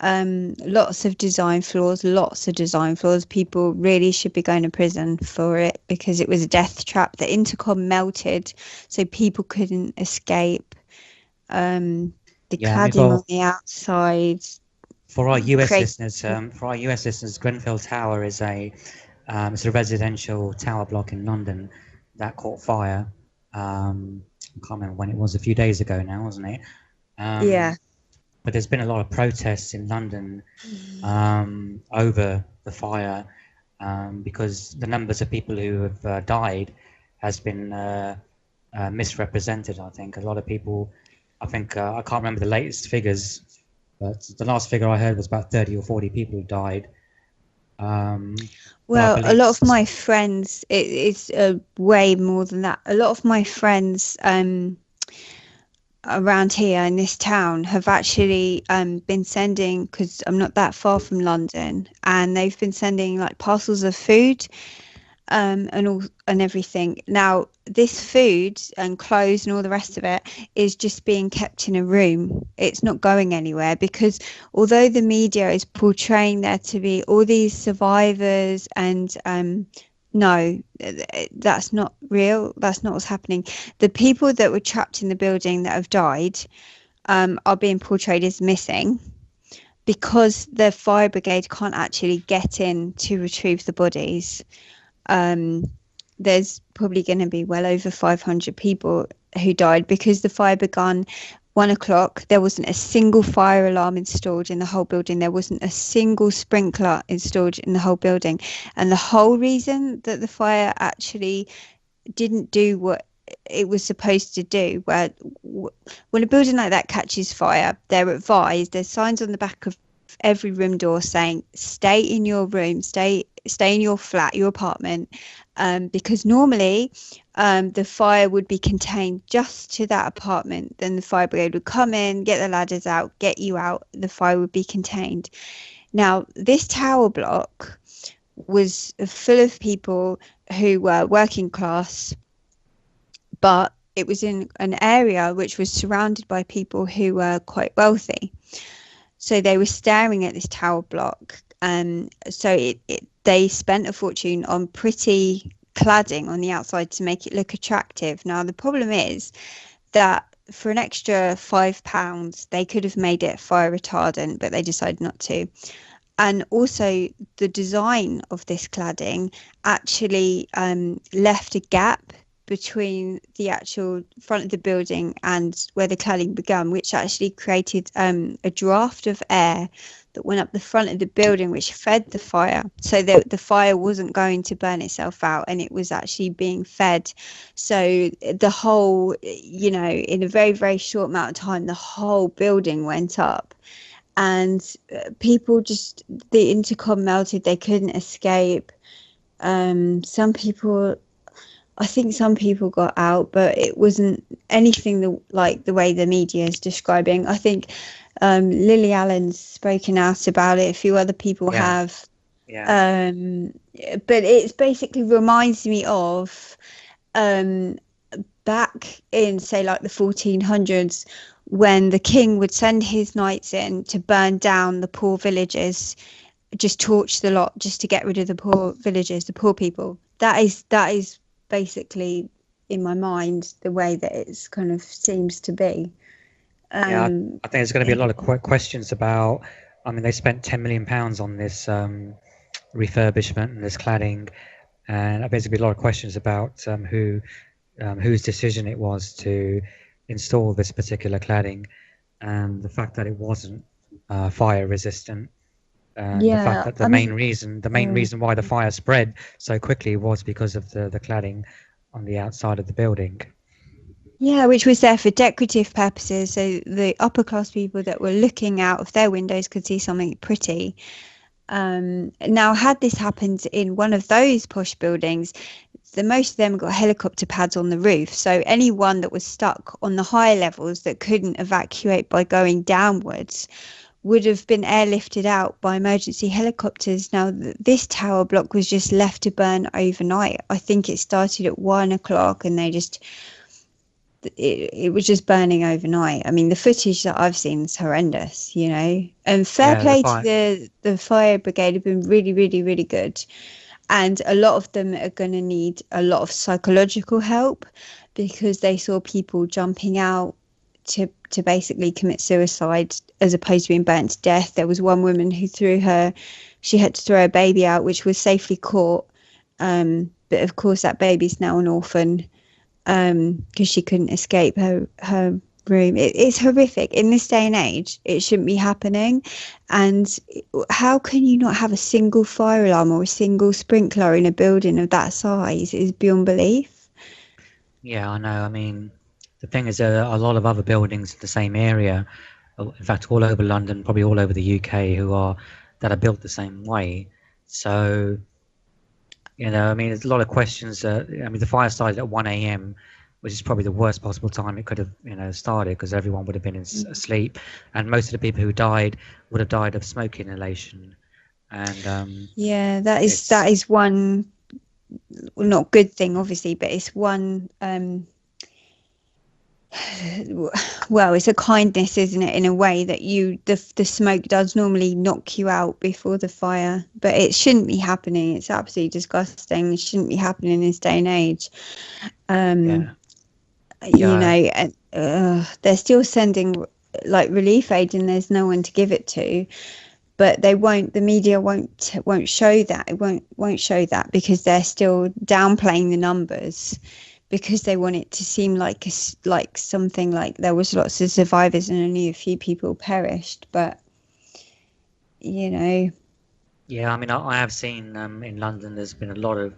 Lots of design flaws. People really should be going to prison for it because it was a death trap. The intercom melted, so people couldn't escape. The cladding on the outside. For our US listeners, Grenfell Tower is it's a residential tower block in London that caught fire. I can't remember when it was. A few days ago now, wasn't it? Yeah. But there's been a lot of protests in London over the fire because the numbers of people who have died has been misrepresented. I think a lot of people. I can't remember the latest figures, but the last figure I heard was about 30 or 40 people who died. Well, a lot of my friends, it's way more than that. A lot of my friends around here in this town have actually been sending, because I'm not that far from London, and they've been sending like parcels of food and everything. Now, this food and clothes and all the rest of it is just being kept in a room. It's not going anywhere because although the media is portraying there to be all these survivors and no, that's not real. That's not what's happening. The people that were trapped in the building that have died are being portrayed as missing because the fire brigade can't actually get in to retrieve the bodies. There's probably going to be well over 500 people who died because the fire began 1 o'clock. There wasn't a single fire alarm installed in the whole building. There wasn't a single sprinkler installed in the whole building. And the whole reason that the fire actually didn't do what it was supposed to do, where when a building like that catches fire, they're advised, there's signs on the back of every room door saying, stay in your room, stay in your flat, your apartment, because normally the fire would be contained just to that apartment. Then the fire brigade would come in, get the ladders out, get you out. The fire would be contained. Now, this tower block was full of people who were working class, but it was in an area which was surrounded by people who were quite wealthy. So they were staring at this tower block. So they spent a fortune on pretty cladding on the outside to make it look attractive. Now, the problem is that for an extra £5, they could have made it fire retardant, but they decided not to. And also the design of this cladding actually left a gap between the actual front of the building and where the cladding began, which actually created a draft of air that went up the front of the building, which fed the fire, so that the fire wasn't going to burn itself out and it was actually being fed. So the whole, in a very, very short amount of time, the whole building went up. And people the intercom melted, they couldn't escape. Some people got out, but it wasn't anything like the way the media is describing. I think Lily Allen's spoken out about it. A few other people have. Yeah. But it basically reminds me of back in, say, like the 1400s, when the king would send his knights in to burn down the poor villages, just torch the lot, just to get rid of the poor villages, the poor people. That is basically, in my mind, the way that it's kind of seems to be. Yeah, I think there's going to be a lot of questions about. I mean, they spent £10 million on this refurbishment and this cladding, and I think there's going to be a lot of questions about whose decision it was to install this particular cladding, and the fact that it wasn't fire resistant, and the fact that the main reason why the fire spread so quickly was because of the cladding on the outside of the building. Yeah, which was there for decorative purposes, so the upper class people that were looking out of their windows could see something pretty. Now, had this happened in one of those posh buildings, most of them got helicopter pads on the roof, so anyone that was stuck on the higher levels that couldn't evacuate by going downwards would have been airlifted out by emergency helicopters. Now, this tower block was just left to burn overnight. I think it started at 1 o'clock and it was just burning overnight. I mean, the footage that I've seen is horrendous, you know. And fair play to the fire brigade have been really, really, really good. And a lot of them are going to need a lot of psychological help, because they saw people jumping out to basically commit suicide as opposed to being burnt to death. There was one woman who she had to throw her baby out, which was safely caught. But of course, that baby's now an orphan, because she couldn't escape her room. It's horrific. In this day and age, it shouldn't be happening. And how can you not have a single fire alarm or a single sprinkler in a building of that size? It is beyond belief. Yeah, I know. I mean, the thing is, a lot of other buildings in the same area, in fact, all over London, probably all over the UK, that are built the same way. So, you know, I mean, there's a lot of questions. I mean, the fire started at 1 a.m., which is probably the worst possible time it could have, you know, started, because everyone would have been asleep, and most of the people who died would have died of smoke inhalation. And yeah, that is one, not good thing, obviously, but it's one. Well, it's a kindness, isn't it, in a way, that the smoke does normally knock you out before the fire, but it shouldn't be happening. It's absolutely disgusting. It shouldn't be happening in this day and age. You know, they're still sending like relief aid, and there's no one to give it to. But they won't. The media won't show that. It won't show that, because they're still downplaying the numbers, because they want it to seem like something like there was lots of survivors and only a few people perished. But, you know. Yeah, I mean, I have seen in London, there's been a lot of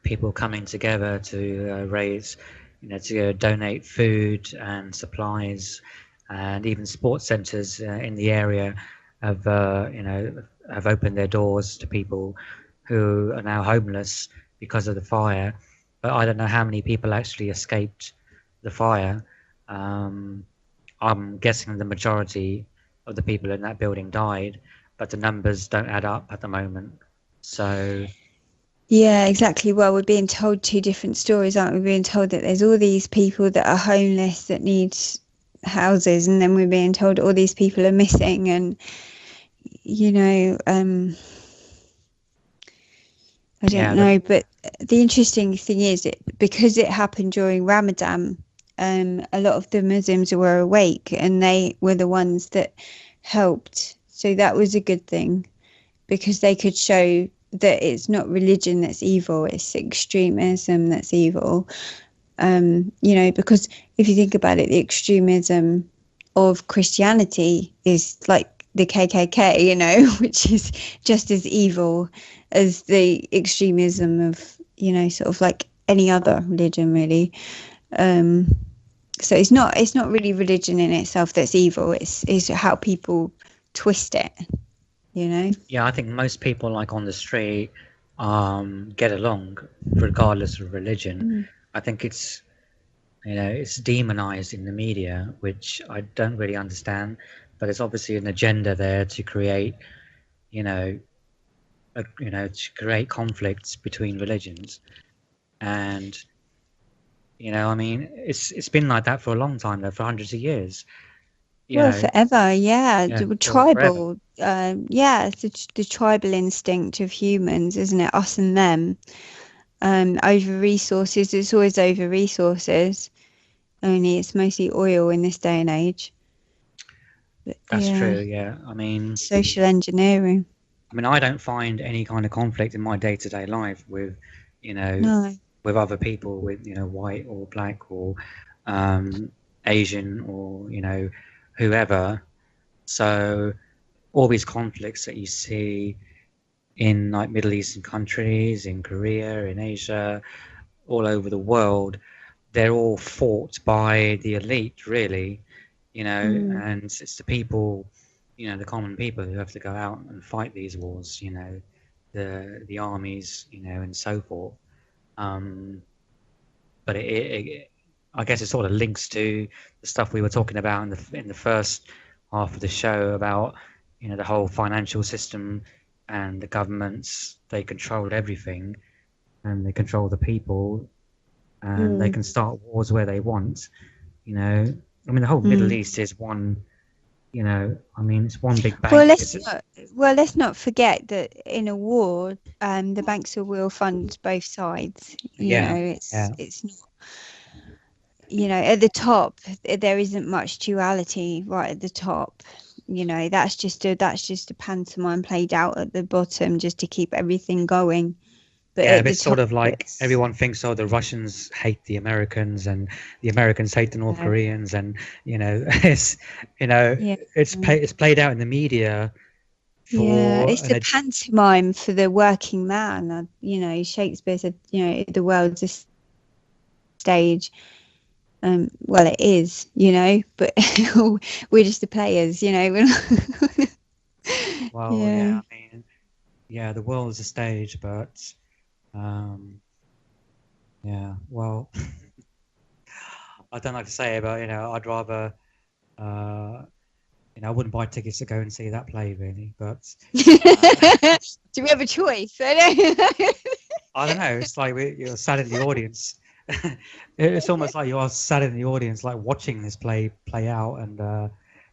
people coming together to raise, you know, to donate food and supplies, and even sports centres in the area have, you know, have opened their doors to people who are now homeless because of the fire. But I don't know how many people actually escaped the fire. I'm guessing the majority of the people in that building died, but the numbers don't add up at the moment. So yeah, exactly. Well, we're being told two different stories, aren't we? We're being told that there's all these people that are homeless that need houses, and then we're being told all these people are missing. And, you know, I don't know, but the interesting thing is, because it happened during Ramadan, a lot of the Muslims were awake, and they were the ones that helped. So that was a good thing, because they could show that it's not religion that's evil, it's extremism that's evil. You know, because if you think about it, the extremism of Christianity is like the KKK, you know, which is just as evil as the extremism of, you know, sort of like any other religion, really. So it's not really religion in itself that's evil. It's how people twist it, you know. Yeah, I think most people, like on the street, get along regardless of religion. I think it's, you know, it's demonized in the media, which I don't really understand, but there's obviously an agenda there to create, you know, to create conflicts between religions. And I mean, it's been like that for a long time, though, for hundreds of years. Well, forever, yeah. Yeah, forever. Tribal, yeah, it's the tribal instinct of humans, isn't it? Us and them. Over resources, it's always over resources. Only it's mostly oil in this day and age. But, That's yeah, true. Yeah, I mean, social engineering. I don't find any kind of conflict in my day-to-day life with, No. with other people, with white or black or Asian or whoever. So all these conflicts that you see in like Middle Eastern countries, in Korea, in Asia, all over the world, they're all fought by the elite, really, and it's the people, the common people who have to go out and fight these wars, the armies, and so forth. But I guess it sort of links to the stuff we were talking about in the first half of the show about the whole financial system and the governments. They control everything, and they control the people, and they can start wars where they want. The whole Middle East is one. It's one big bank. Well, let's not forget that in a war, the banks will fund both sides. It's not. At the top, there isn't much duality right at the top. That's just a pantomime played out at the bottom just to keep everything going. But it's sort of like everyone thinks, the Russians hate the Americans and the Americans hate the North Koreans, and it's it's played out in the media. It's the pantomime for the working man. Shakespeare said, the world's a stage. Well, it is, but we're just the players, Well, yeah, the world is a stage, but well, I don't know what to say about, I'd rather, I wouldn't buy tickets to go and see that play, really, but do we have a choice? I don't know. It's like you're sat in the audience. It's almost like you are sat in the audience, like watching this play out, and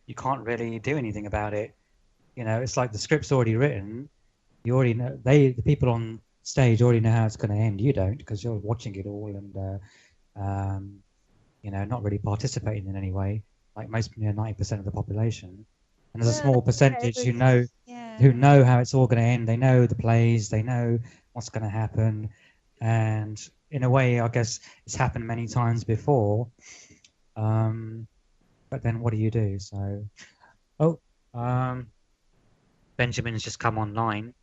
you can't really do anything about it. It's like the script's already written. You already know, the people on stage already know how it's going to end. You don't, because you're watching it all and not really participating in any way, like most 90% of the population. And there's a small percentage who know how it's all going to end. They know the plays, they know what's going to happen, and in a way, I guess it's happened many times before. But then what do you do? So, Benjamin's just come online.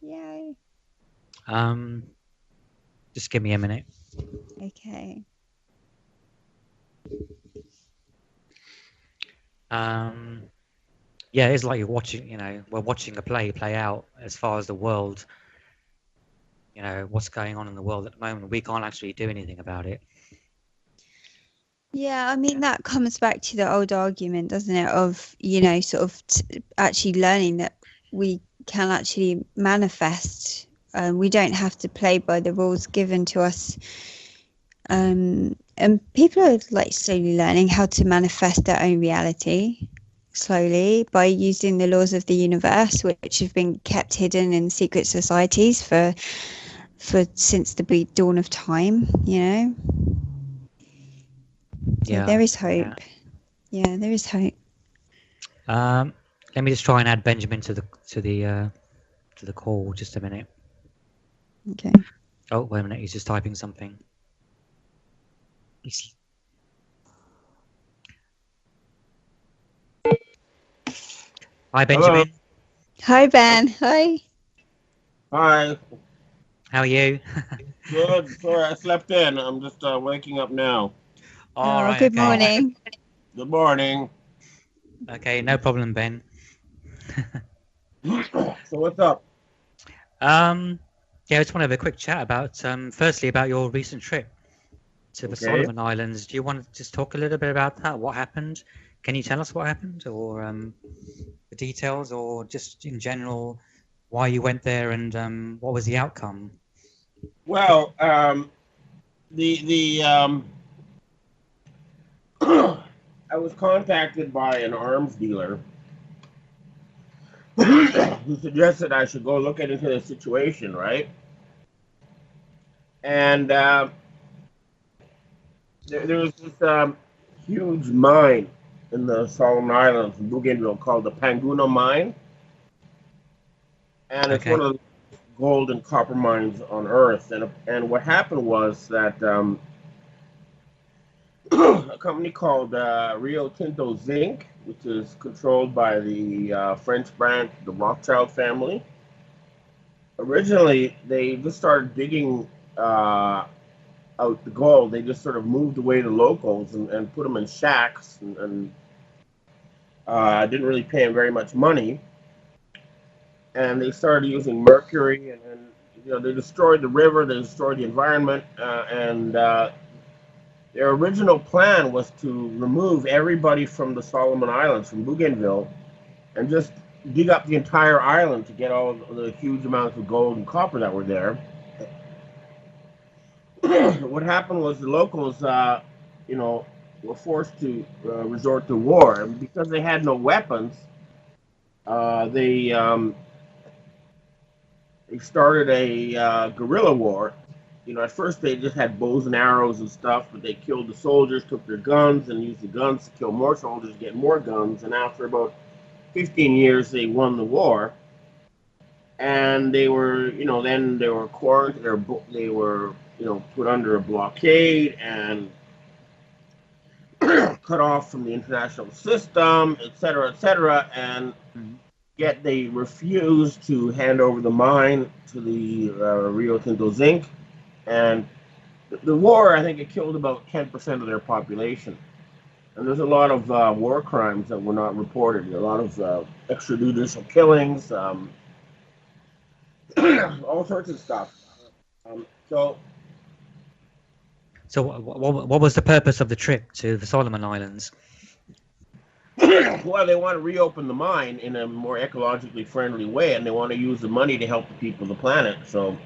Yay. Just give me a minute. Okay. It's like you're watching, we're watching a play out as far as the world, what's going on in the world at the moment. We can't actually do anything about it. Yeah, that comes back to the old argument, doesn't it, of, sort of actually learning that we can actually manifest. We don't have to play by the rules given to us. And people are like slowly learning how to manifest their own reality slowly by using the laws of the universe, which have been kept hidden in secret societies for since the dawn of time, So there is hope. Yeah, there is hope. Let me just try and add Benjamin to the call. Just a minute. Okay. Oh, wait a minute. He's just typing something. Hi, Benjamin. Hello. Hi, Ben. Hi. Hi. How are you? Good. Sorry, I slept in. I'm just waking up now. All right. Good morning. Good morning. Okay, no problem, Ben. So what's up? I just want to have a quick chat about, firstly, about your recent trip to the Okay. Solomon Islands. Do you want to just talk a little bit about that? What happened? Can you tell us what happened, or the details, or just in general why you went there and what was the outcome? Well, the I was contacted by an arms dealer who suggested I should go look into the situation, right? And there was this huge mine in the Soloman Islands in Bougainville called the Panguna Mine, and it's Okay. one of the gold and copper mines on Earth. And what happened was that a company called Rio Tinto Zinc, which is controlled by the French branch, the Rothschild family. Originally, they just started digging out the gold. They just sort of moved away the locals and put them in shacks and didn't really pay them very much money. And they started using mercury and they destroyed the river, they destroyed the environment, and their original plan was to remove everybody from the Soloman Islands, from Bougainville, and just dig up the entire island to get all the huge amounts of gold and copper that were there. What happened was the locals, were forced to resort to war, and because they had no weapons, they started a guerrilla war. At first they just had bows and arrows and stuff, but they killed the soldiers, took their guns, and used the guns to kill more soldiers, get more guns. And after about 15 years, they won the war. And they were, then they were quarantined. They were, put under a blockade and cut off from the international system, et cetera, and yet they refused to hand over the mine to the Rio Tinto Zinc. And the war, I think it killed about 10% of their population. And there's a lot of war crimes that were not reported. A lot of extrajudicial killings, all sorts of stuff. So what was the purpose of the trip to the Solomon Islands? Well, they want to reopen the mine in a more ecologically friendly way, and they want to use the money to help the people of the planet. So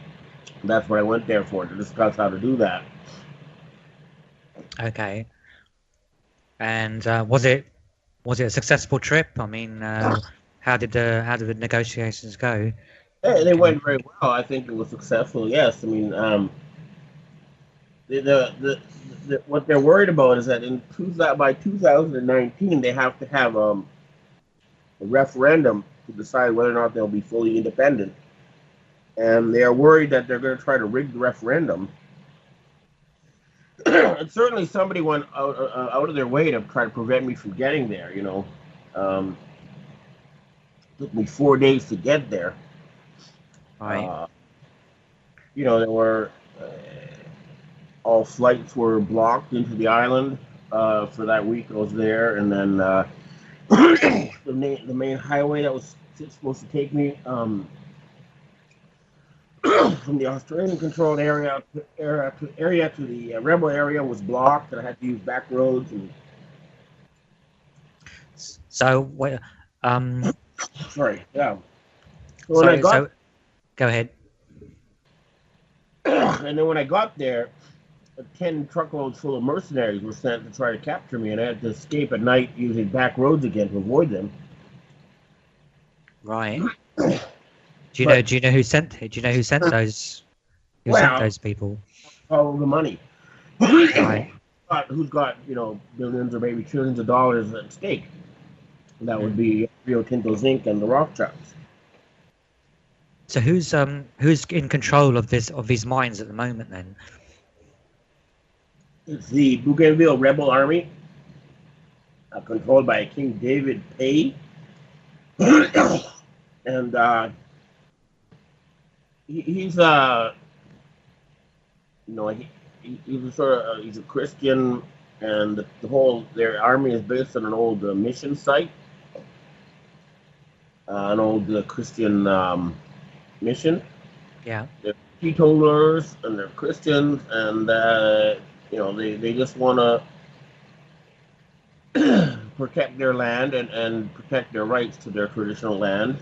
that's what I went there for, to discuss how to do that. Okay. And was it a successful trip? I mean, how did the negotiations go? They went very well. I think it was successful. Yes, I mean, what they're worried about is that by 2019 they have to have a referendum to decide whether or not they'll be fully independent, and they are worried that they're going to try to rig the referendum. And certainly somebody went out of their way to try to prevent me from getting there. Took me 4 days to get there. Right. There were all flights were blocked into the island for that week I was there, and then the main highway that was supposed to take me from the Australian-controlled area to the rebel area was blocked, and I had to use back roads. So, sorry, yeah. So when I got, go ahead. And then when I got there, 10 truckloads full of mercenaries were sent to try to capture me, and I had to escape at night using back roads again to avoid them. Right. Do you know who sent those? Who sent those people? Follow the money. Right. Who's got billions or maybe trillions of dollars at stake? That would be Rio Tinto Zinc and the Rothschilds. So who's in control of these mines at the moment then? It's the Bougainville Rebel Army, controlled by King David Pay, and he's he's a Christian, and their army is based on an old mission site, an old Christian mission. Yeah. They're teetotalers and they're Christians, and They just want to protect their land and protect their rights to their traditional land.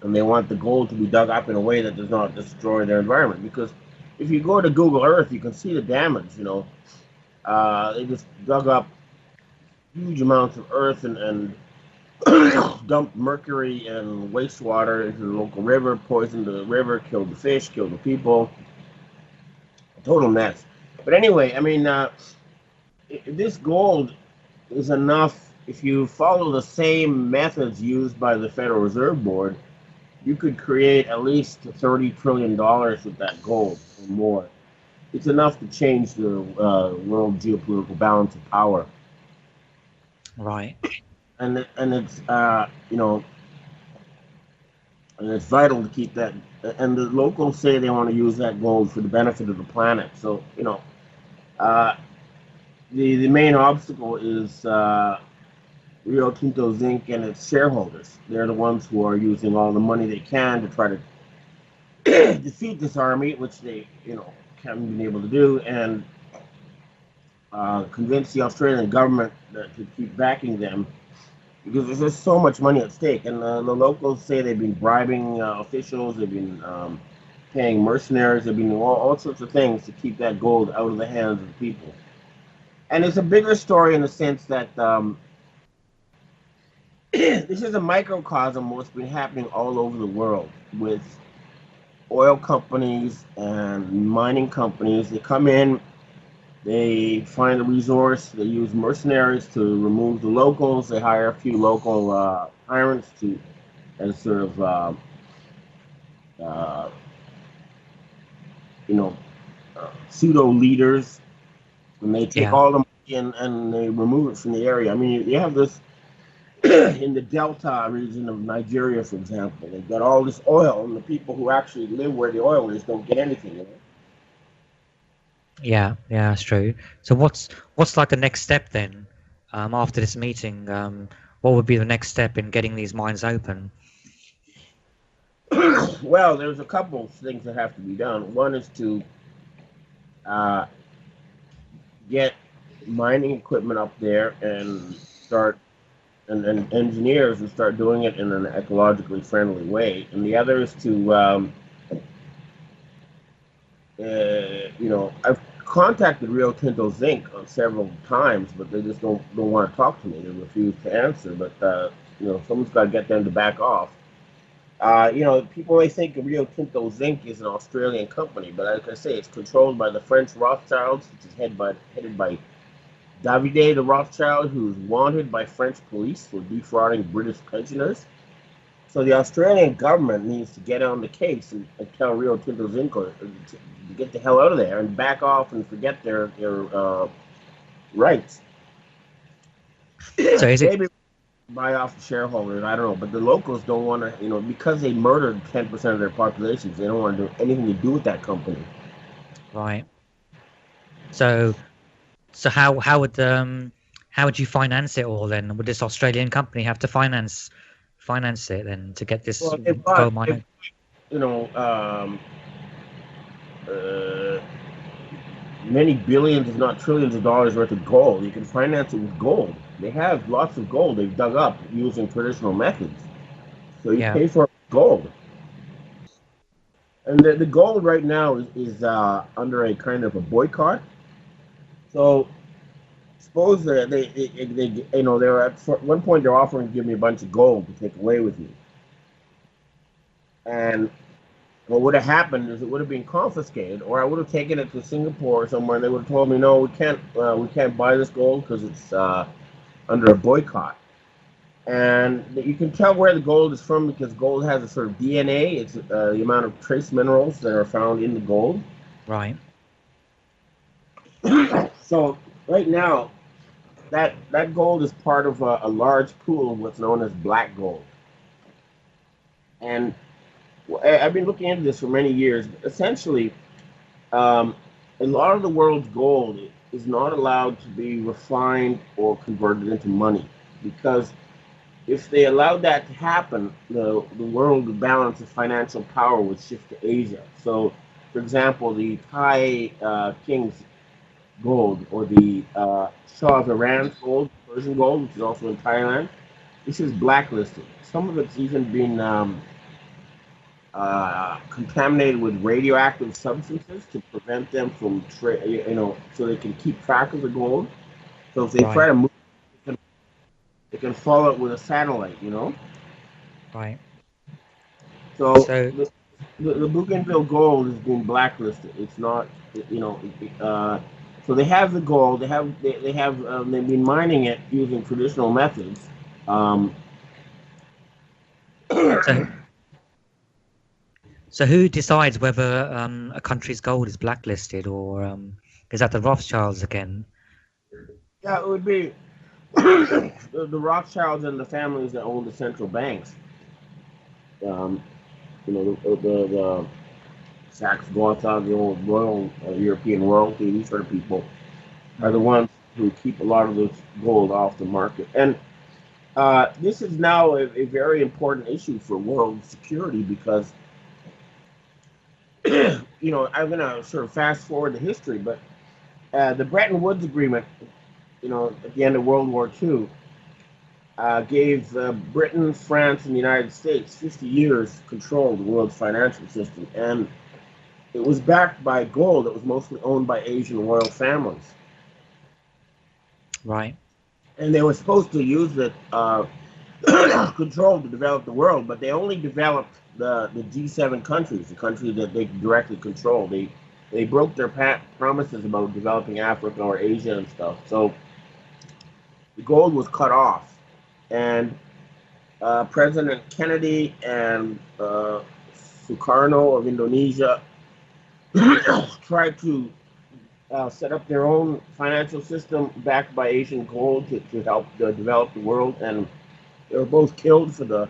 And they want the gold to be dug up in a way that does not destroy their environment. Because if you go to Google Earth, you can see the damage. They just dug up huge amounts of earth and dumped mercury and wastewater into the local river, poisoned the river, killed the fish, killed the people. A total mess. But anyway, I mean, this gold is enough. If you follow the same methods used by the Federal Reserve Board, you could create at least $30 trillion with that gold or more. It's enough to change the world geopolitical balance of power. Right. And it's and it's vital to keep that. And the locals say they want to use that gold for the benefit of the planet. So the main obstacle is Rio Tinto Zinc and its shareholders. They're the ones who are using all the money they can to try to defeat this army, which they haven't been able to do, and convince the Australian government to keep backing them, because there's just so much money at stake. And the locals say they've been bribing officials, they've been paying mercenaries, they've been doing all sorts of things to keep that gold out of the hands of the people. And it's a bigger story in the sense that this is a microcosm of what's been happening all over the world with oil companies and mining companies. They come in, they find a resource, they use mercenaries to remove the locals, they hire a few local tyrants as sort of pseudo leaders, and they take all the money and they remove it from the area. I mean, you have this in the Delta region of Nigeria, for example. They've got all this oil, and the people who actually live where the oil is don't get anything. Yeah, that's true. So what's like the next step then? After this meeting, what would be the next step in getting these mines open? Well, there's a couple of things that have to be done. One is to get mining equipment up there and start and engineers and start doing it in an ecologically friendly way. And the other is to I've contacted Rio Tinto Zinc on several times, but they just don't want to talk to me. They refuse to answer. But someone's got to get them to back off. People may think Rio Tinto Zinc is an Australian company, but like I say, it's controlled by the French Rothschilds, which is headed by Davide the Rothschild, who's wanted by French police for defrauding British pensioners. So the Australian government needs to get on the case and tell Rio Tinto Zinc to get the hell out of there and back off and forget their rights. So is it? Maybe buy off the shareholders, I don't know, but the locals don't want to, because they murdered 10% of their populations, they don't want to do anything to do with that company. Right. So how would you finance it all then? Would this Australian company have to finance it then to get this gold mining? Many billions, if not trillions of dollars worth of gold. You can finance it with gold. They have lots of gold they've dug up using traditional methods. So you pay for gold. And the gold right now is under a kind of a boycott. So suppose they they're at one point they're offering to give me a bunch of gold to take away with me. And what would have happened is it would have been confiscated, or I would have taken it to Singapore or somewhere, and they would have told me, no, we can't buy this gold because it's under a boycott. And you can tell where the gold is from because gold has a sort of DNA. It's the amount of trace minerals that are found in the gold. Right. So right now, that gold is part of a large pool of what's known as black gold. And I've been looking into this for many years. Essentially, a lot of the world's gold is not allowed to be refined or converted into money, because if they allowed that to happen, the world balance of financial power would shift to Asia. So, for example, the Thai kings gold, or the Shah of Iran's gold, Persian gold, which is also in Thailand. This is blacklisted. Some of it's even been contaminated with radioactive substances to prevent them from, so they can keep track of the gold. So if they try Right. to move, they can follow it with a satellite. Right. So So the Bougainville gold has been blacklisted. It's not, you know, so they have the gold. They've been mining it using traditional methods. Um, so so who decides whether a country's gold is blacklisted, or is that the Rothschilds again? yeah, it would be the Rothschilds and the families that own the central banks. Um, the Saxe Gotha, the old royal European royalty. These sort of people are the Mm. ones who keep a lot of this gold off the market. And this is now a very important issue for world security because, I'm going to sort of fast forward the history, but the Bretton Woods Agreement, at the end of World War II, gave Britain, France, and the United States 50 years control of the world's financial system. And it was backed by gold that was mostly owned by Asian royal families. Right. And they were supposed to use it control to develop the world, but they only developed the G7 countries, the countries that they directly control. They broke their promises about developing Africa or Asia and stuff. So the gold was cut off, and President Kennedy and Sukarno of Indonesia tried to set up their own financial system backed by Asian gold to help develop the world, and they were both killed for the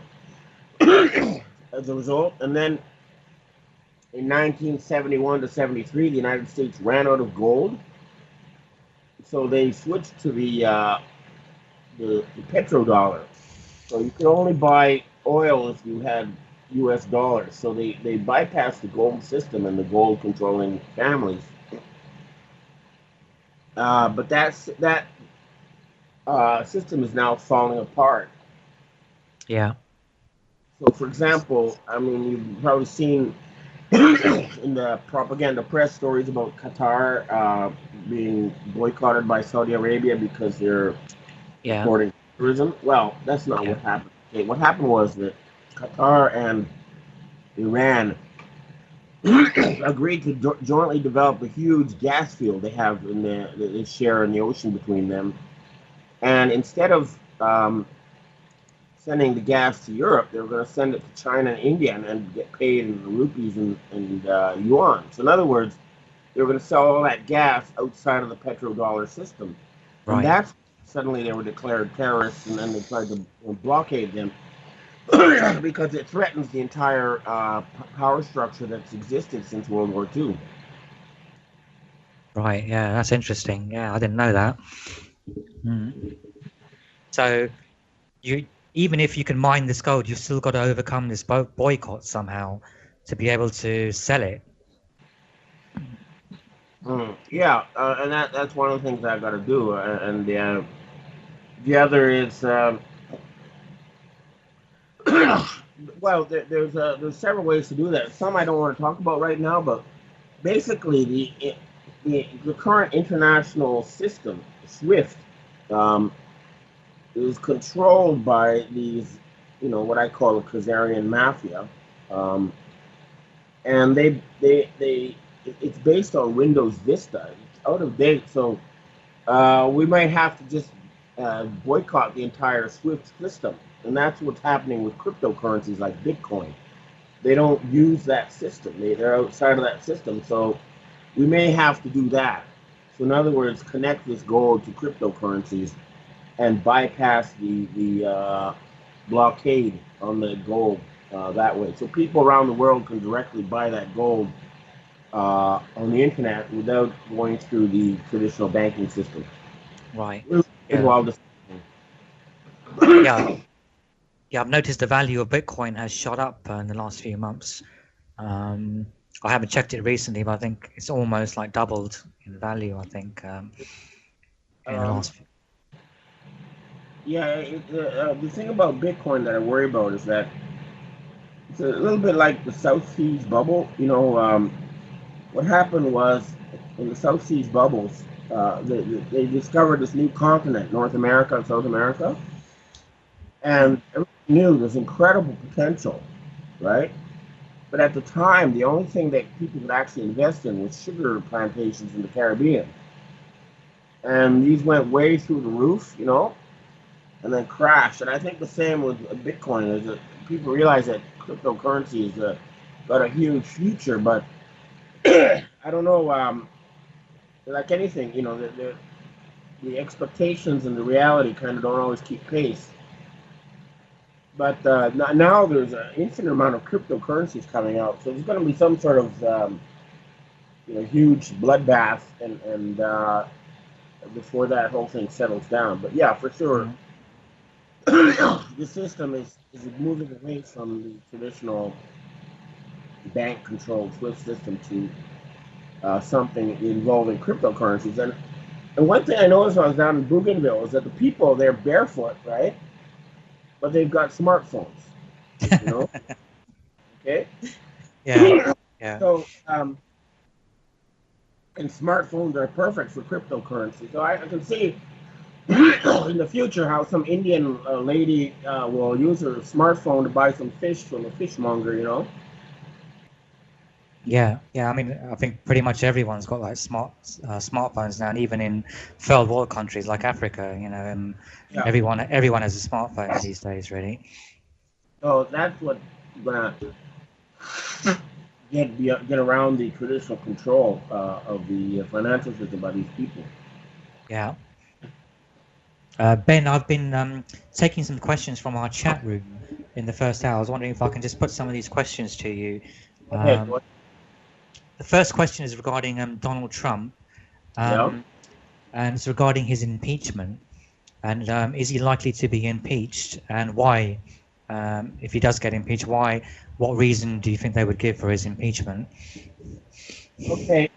as a result. And then in 1971 to 73, the United States ran out of gold, so they switched to the petrodollar. So you could only buy oil if you had U.S. dollars. So they bypassed the gold system and the gold controlling families. But that system is now falling apart. Yeah. So, for example, I mean, you've probably seen in the propaganda press stories about Qatar being boycotted by Saudi Arabia because they're Yeah. supporting tourism. Well, that's not what happened. Okay, what happened was that Qatar and Iran agreed to jointly develop a huge gas field they have they share in the ocean between them. And instead of sending the gas to Europe, they were going to send it to China and India and get paid in rupees and yuan. So in other words, they were going to sell all that gas outside of the petrodollar system. And Right. that's suddenly they were declared terrorists, and then they tried to blockade them because it threatens the entire power structure that's existed since World War II. Right. Yeah. That's interesting. Yeah, I didn't know that. Mm. So you, even if you can mine this gold, you've still got to overcome this boycott somehow to be able to sell it. Yeah, and that's one of the things I got to do. And the other is, well, there's several ways to do that. Some I don't want to talk about right now, but basically the current international system, SWIFT, is controlled by these, what I call the Khazarian mafia, and it's based on Windows Vista. It's out of date, so we might have to just boycott the entire SWIFT system, and that's what's happening with cryptocurrencies like Bitcoin. They don't use that system; they're outside of that system, so we may have to do that. So, in other words, connect this gold to cryptocurrencies and bypass the blockade on the gold that way. So people around the world can directly buy that gold on the internet without going through the traditional banking system. Right. Really Yeah. wild to- Yeah. Yeah. I've noticed the value of Bitcoin has shot up in the last few months. I haven't checked it recently, but I think it's almost like doubled in value. I think in the last. Yeah, the thing about Bitcoin that I worry about is that it's a little bit like the South Seas bubble. What happened was in the South Seas bubbles, they discovered this new continent, North America and South America, and everyone knew there's incredible potential, right? But at the time, the only thing that people could actually invest in was sugar plantations in the Caribbean, and these went way through the roof, and then crashed. And I think the same with Bitcoin is that people realize that cryptocurrency is got a huge future, but I don't know. Like anything, the expectations and the reality kind of don't always keep pace. But now there's an infinite amount of cryptocurrencies coming out, so there's going to be some sort of huge bloodbath, and before that whole thing settles down. But yeah, for sure, the system is moving away from the traditional bank-controlled SWIFT system to something involving cryptocurrencies. And one thing I noticed when I was down in Bougainville is that the people, they're barefoot, right? But they've got smartphones, Okay? Yeah. So, and smartphones are perfect for cryptocurrency. So I can see in the future how some Indian lady will use her smartphone to buy some fish from a fishmonger, Yeah. I mean, I think pretty much everyone's got like smartphones now, and even in third world countries like Africa, Yeah. everyone has a smartphone these days, really. So that's what's gonna get around the traditional control of the financial system by these people. Yeah. Ben, I've been taking some questions from our chat room in the first hour. I was wondering if I can just put some of these questions to you. Okay. The first question is regarding Donald Trump, and it's regarding his impeachment. And is he likely to be impeached, and why? If he does get impeached, why? What reason do you think they would give for his impeachment? Okay.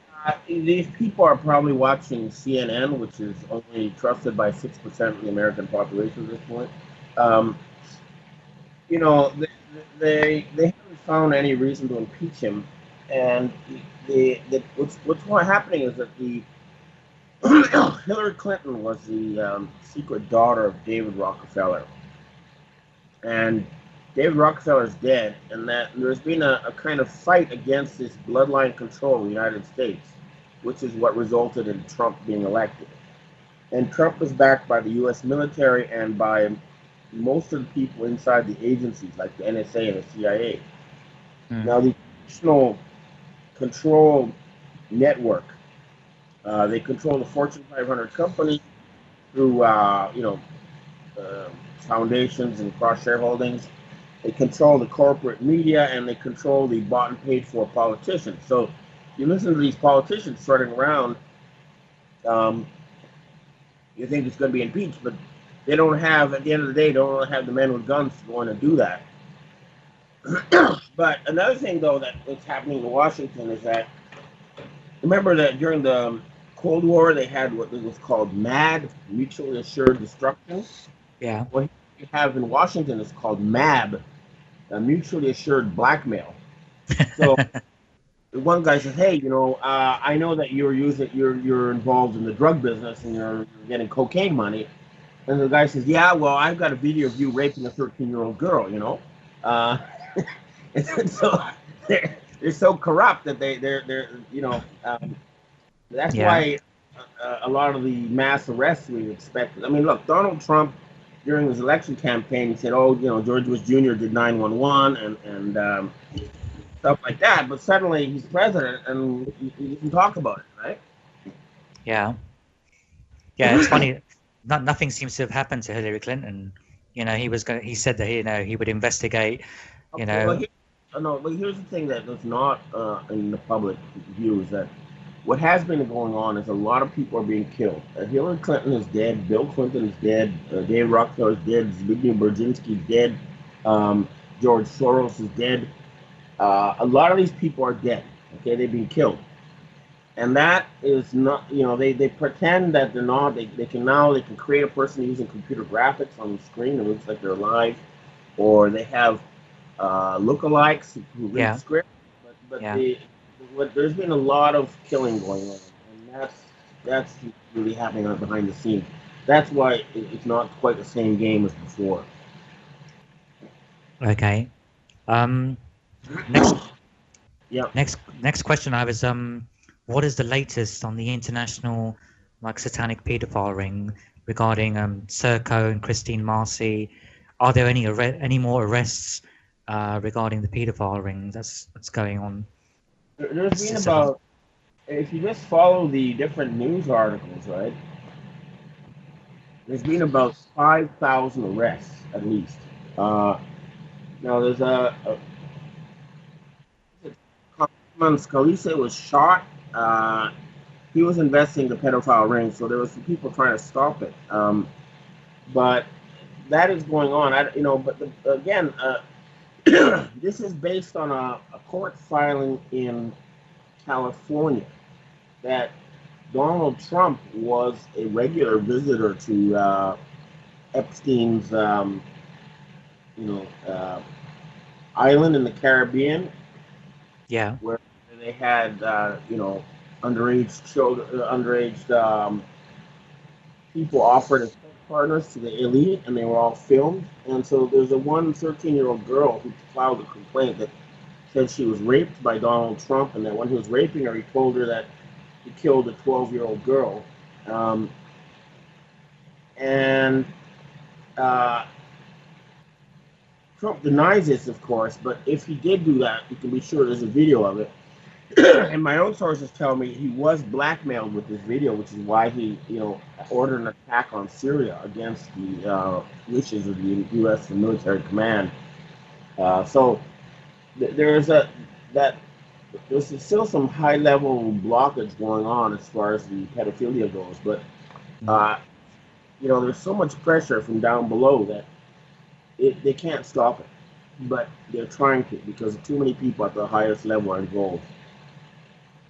These people are probably watching CNN, which is only trusted by 6% of the American population at this point. They haven't found any reason to impeach him, and what's happening is that the Hillary Clinton was the secret daughter of David Rockefeller, and David Rockefeller's dead, and that there's been a kind of fight against this bloodline control in the United States, which is what resulted in Trump being elected. And Trump is backed by the U.S. military and by most of the people inside the agencies, like the NSA and the CIA. Now, the traditional control network, they control the Fortune 500 companies through, foundations and cross-shareholdings. They control the corporate media, and they control the bought and paid for politicians. So you listen to these politicians strutting around, you think it's going to be impeached, but they don't have, at the end of the day, don't have the men with guns to go in and do that. But another thing, though, that's happening in Washington is that, remember that during the Cold War, they had what was called MAD, Mutually Assured Destruction? Yeah. What you have in Washington is called MAB, Mutually Assured Blackmail. So one guy says, "Hey, I know that you're involved in the drug business and you're getting cocaine money," and the guy says, "Yeah, well, I've got a video of you raping a 13-year-old girl," and so they're so corrupt that that's why a lot of the mass arrests we expected. I mean, look, Donald Trump during his election campaign, he said, "Oh, George Bush Jr. did 911 and stuff like that," but suddenly he's president and you can talk about it, right? Yeah, it's funny. Nothing seems to have happened to Hillary Clinton. He said that he would investigate. But here's the thing that is not in the public view is that what has been going on is a lot of people are being killed. Hillary Clinton is dead. Bill Clinton is dead. Dave Rockefeller is dead. Zbigniew Brzezinski is dead. George Soros is dead. A lot of these people are dead. Okay, they've been killed. And that is not, they pretend that they're not, they can create a person using computer graphics on the screen. It looks like they're alive. Or they have lookalikes who read Yeah. script. But Yeah. there's been a lot of killing going on. And that's really happening behind the scenes. That's why it's not quite the same game as before. Okay. Next Yeah. next question I have is what is the latest on the international satanic pedophile ring regarding Serco and Christine Marcy? Are there any more arrests regarding the pedophile ring that's going on? There's been about, if you just follow the different news articles, right? There's been about 5,000 arrests at least. Now there's Congressman Scalise was shot. He was investigating the pedophile ring, so there was some people trying to stop it. But that is going on. Again, this is based on a court filing in California that Donald Trump was a regular visitor to Epstein's, island in the Caribbean. Yeah. Where they had, underage children, people offered as partners to the elite, and they were all filmed. And so there's a 13-year-old girl who filed a complaint that said she was raped by Donald Trump, and that when he was raping her, he told her that he killed a 12-year-old girl. Trump denies this, of course, but if he did do that, you can be sure there's a video of it. And my own sources tell me he was blackmailed with this video, which is why he, ordered an attack on Syria against the wishes of the U.S. military command. So there's still some high-level blockage going on as far as the pedophilia goes, but there's so much pressure from down below that they can't stop it, but they're trying to because too many people at the highest level are involved.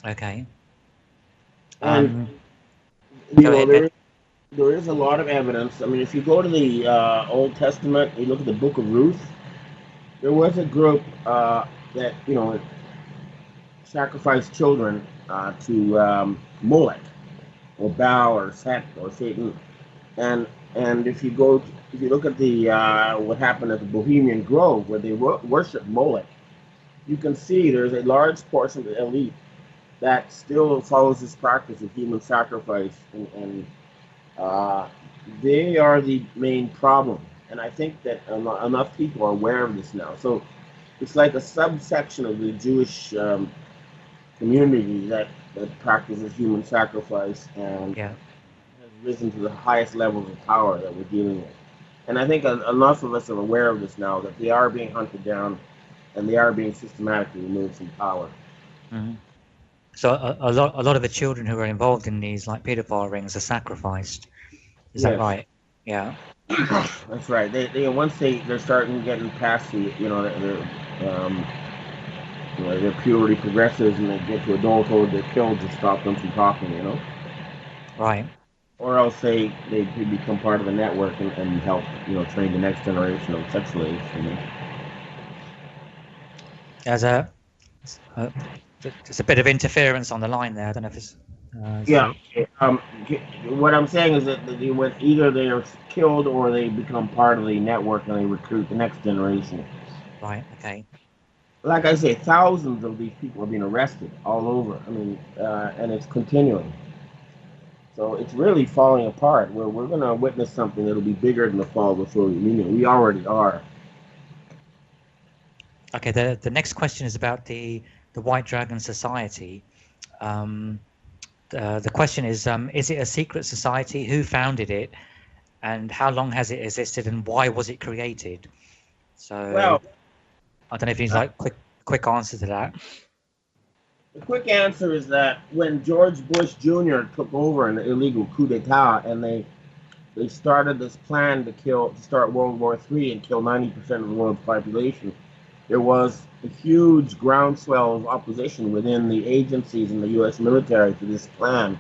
Okay. And there is a lot of evidence. I mean, if you go to the Old Testament, you look at the Book of Ruth. There was a group that sacrificed children to Molech, or Baal, or Set, or Satan, and if you look at the what happened at the Bohemian Grove, where they worship Molech, you can see there's a large portion of the elite that still follows this practice of human sacrifice, and they are the main problem. And I think that enough people are aware of this now. So it's like a subsection of the Jewish community that practices human sacrifice and has risen to the highest levels of power that we're dealing with. And I think enough of us are aware of this now, that they are being hunted down and they are being systematically removed from power. Mm-hmm. So a lot of the children who are involved in these pedophile rings are sacrificed. Is that right? Yeah. That's right. They once they're starting getting past the their puberty progresses and they get to adulthood, they're killed to stop them from talking. Right. Or else they become part of the network and help train the next generation of sex slaves. There's a bit of interference on the line there. I don't know if it's. What I'm saying is that either they are killed or they become part of the network and they recruit the next generation. Right. Okay. Like I say, thousands of these people are being arrested all over. I mean, and it's continuing. So it's really falling apart. We're going to witness something that'll be bigger than the fall of the Soviet Union. We already are. Okay. The next question is about the White Dragon Society. The question is it a secret society? Who founded it? And how long has it existed? And why was it created? So, well, I don't know if you need quick answer to that. The quick answer is that when George Bush Jr. took over an illegal coup d'etat, and they started this plan to start World War III and kill 90% of the world's population, there was a huge groundswell of opposition within the agencies and the U.S. military to this plan,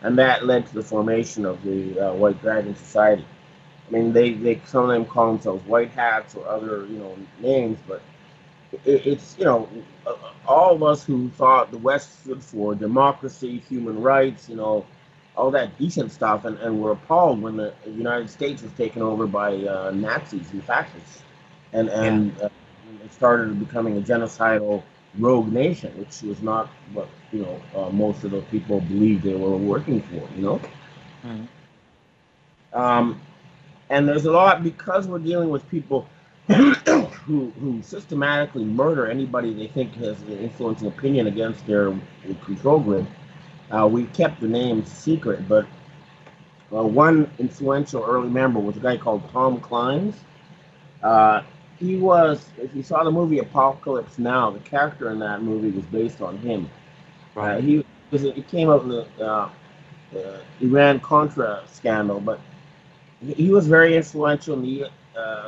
and that led to the formation of the White Dragon Society. I mean, they some of them call themselves White Hats or other names, but it's all of us who thought the West stood for democracy, human rights, all that decent stuff, and were appalled when the United States was taken over by Nazis and fascists, and it started becoming a genocidal rogue nation, which was not what most of the people believed they were working for. And there's a lot, because we're dealing with people who systematically murder anybody they think has an influencing opinion against their control grid. We kept the names secret, but one influential early member was a guy called Tom Clines. He was, if you saw the movie Apocalypse Now, the character in that movie was based on him. Right. He came out in the Iran-Contra scandal, but he was very influential in the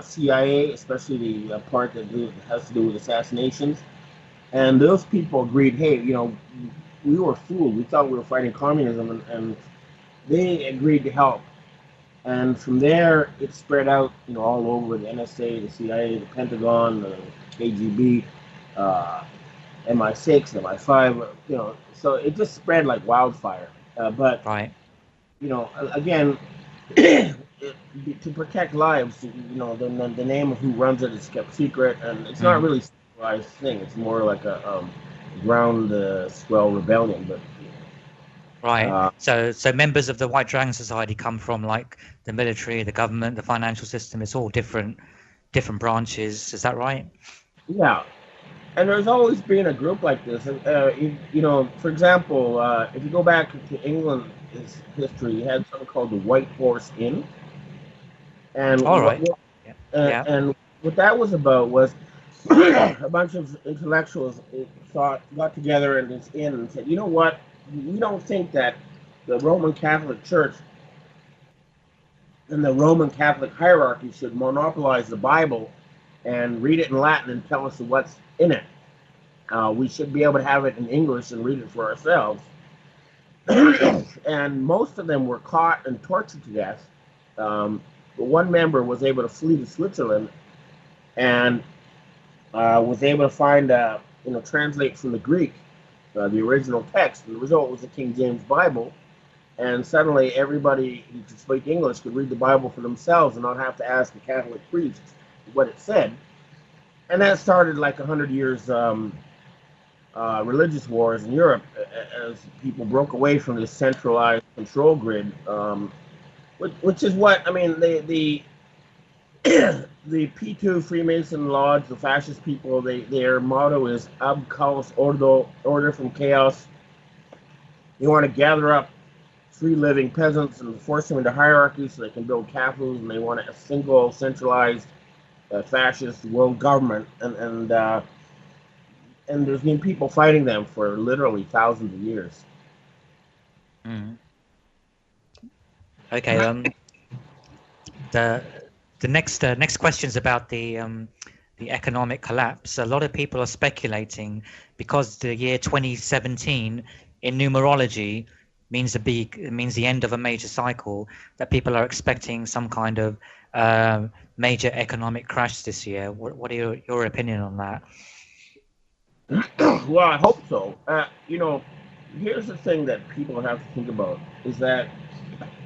CIA, especially the part that has to do with assassinations. And those people agreed, hey, we were fooled. We thought we were fighting communism, and they agreed to help. And from there, it spread out, all over the NSA, the CIA, the Pentagon, the KGB, MI6, MI5, so it just spread like wildfire. But, Right. Again, to protect lives, the name of who runs it is kept secret, and it's not really a centralized thing. It's more like a ground swell rebellion. But Right. So members of the White Dragon Society come from like the military, the government, the financial system. It's all different branches. Is that right? Yeah. And there's always been a group like this. And, for example, if you go back to England's history, you had something called the White Horse Inn. And All right. And what that was about was a bunch of intellectuals got together in this inn and said, you know what? We don't think that the Roman Catholic Church and the Roman Catholic hierarchy should monopolize the Bible and read it in Latin and tell us what's in it. We should be able to have it in English and read it for ourselves. And most of them were caught and tortured to death. But one member was able to flee to Switzerland and was able to find, translate from the Greek, the original text. And the result was the King James Bible. And suddenly everybody who could speak English could read the Bible for themselves and not have to ask a Catholic priest what it said. And that started like 100 years religious wars in Europe as people broke away from this centralized control grid, which is what, the P2 Freemason Lodge, the fascist people, their motto is Ab Chaos Ordo, order from chaos. They want to gather up free living peasants and force them into hierarchy so they can build capitals, and they want a single centralized fascist world government, and there's been people fighting them for literally thousands of years. Okay. The next question is about the economic collapse. A lot of people are speculating because the year 2017 in numerology means the end of a major cycle, that people are expecting some kind of major economic crash this year. What are your opinion on that? Well, I hope so. Here's the thing that people have to think about is that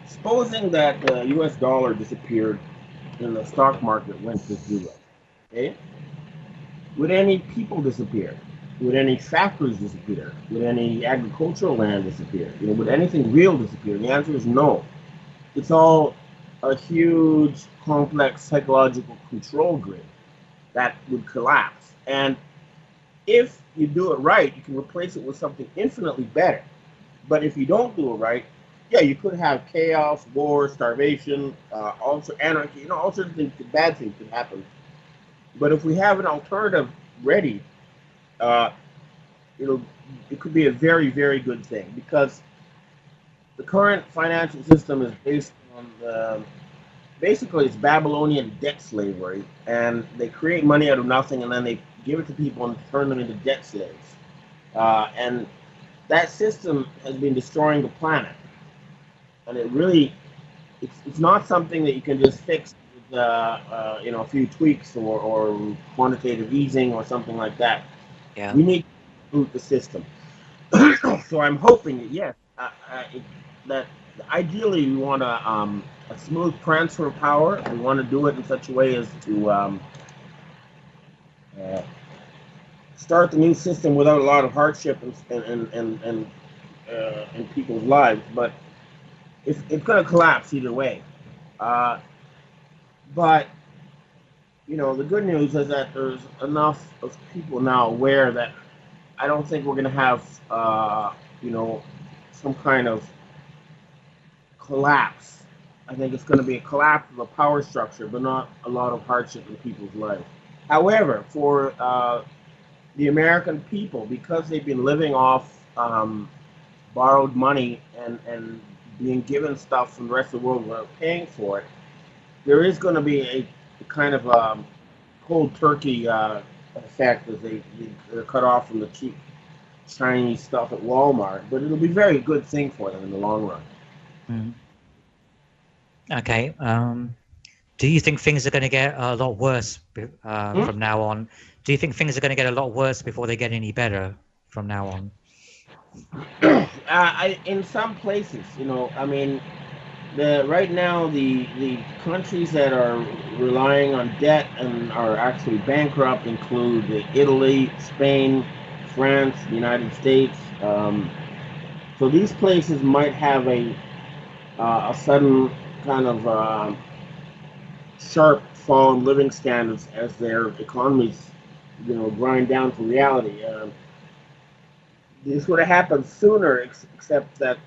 supposing that the U.S. dollar disappeared and the stock market went to zero, okay? Would any people disappear? Would any factories disappear? Would any agricultural land disappear? Would anything real disappear? The answer is no. It's all a huge, complex psychological control grid that would collapse. And if you do it right, you can replace it with something infinitely better. But if you don't do it right, yeah, you could have chaos, war, starvation, also anarchy, all sorts of things, bad things could happen. But if we have an alternative ready, it could be a very, very good thing, because the current financial system is based on basically it's Babylonian debt slavery, and they create money out of nothing, and then they give it to people and turn them into debt slaves. And that system has been destroying the planet. And it really, it's not something that you can just fix with, a few tweaks or quantitative easing or something like that. Yeah. We need to boot the system. So I'm hoping that, yes, that ideally we want a smooth transfer of power. We want to do it in such a way as to start the new system without a lot of hardship and in people's lives. But it's going to collapse either way. But the good news is that there's enough of people now aware that I don't think we're going to have some kind of collapse. I think it's going to be a collapse of the power structure, but not a lot of hardship in people's lives. However, for the American people, because they've been living off borrowed money and being given stuff from the rest of the world without paying for it, there is going to be a kind of cold turkey effect as they're cut off from the cheap Chinese stuff at Walmart. But it'll be a very good thing for them in the long run. Mm. Okay. Do you think things are going to get a lot worse from now on? Do you think things are going to get a lot worse before they get any better from now on? In some places, I mean, right now the countries that are relying on debt and are actually bankrupt include Italy, Spain, France, the United States. So these places might have a sudden kind of sharp fall in living standards as their economies, grind down to reality. This would have happened sooner, except that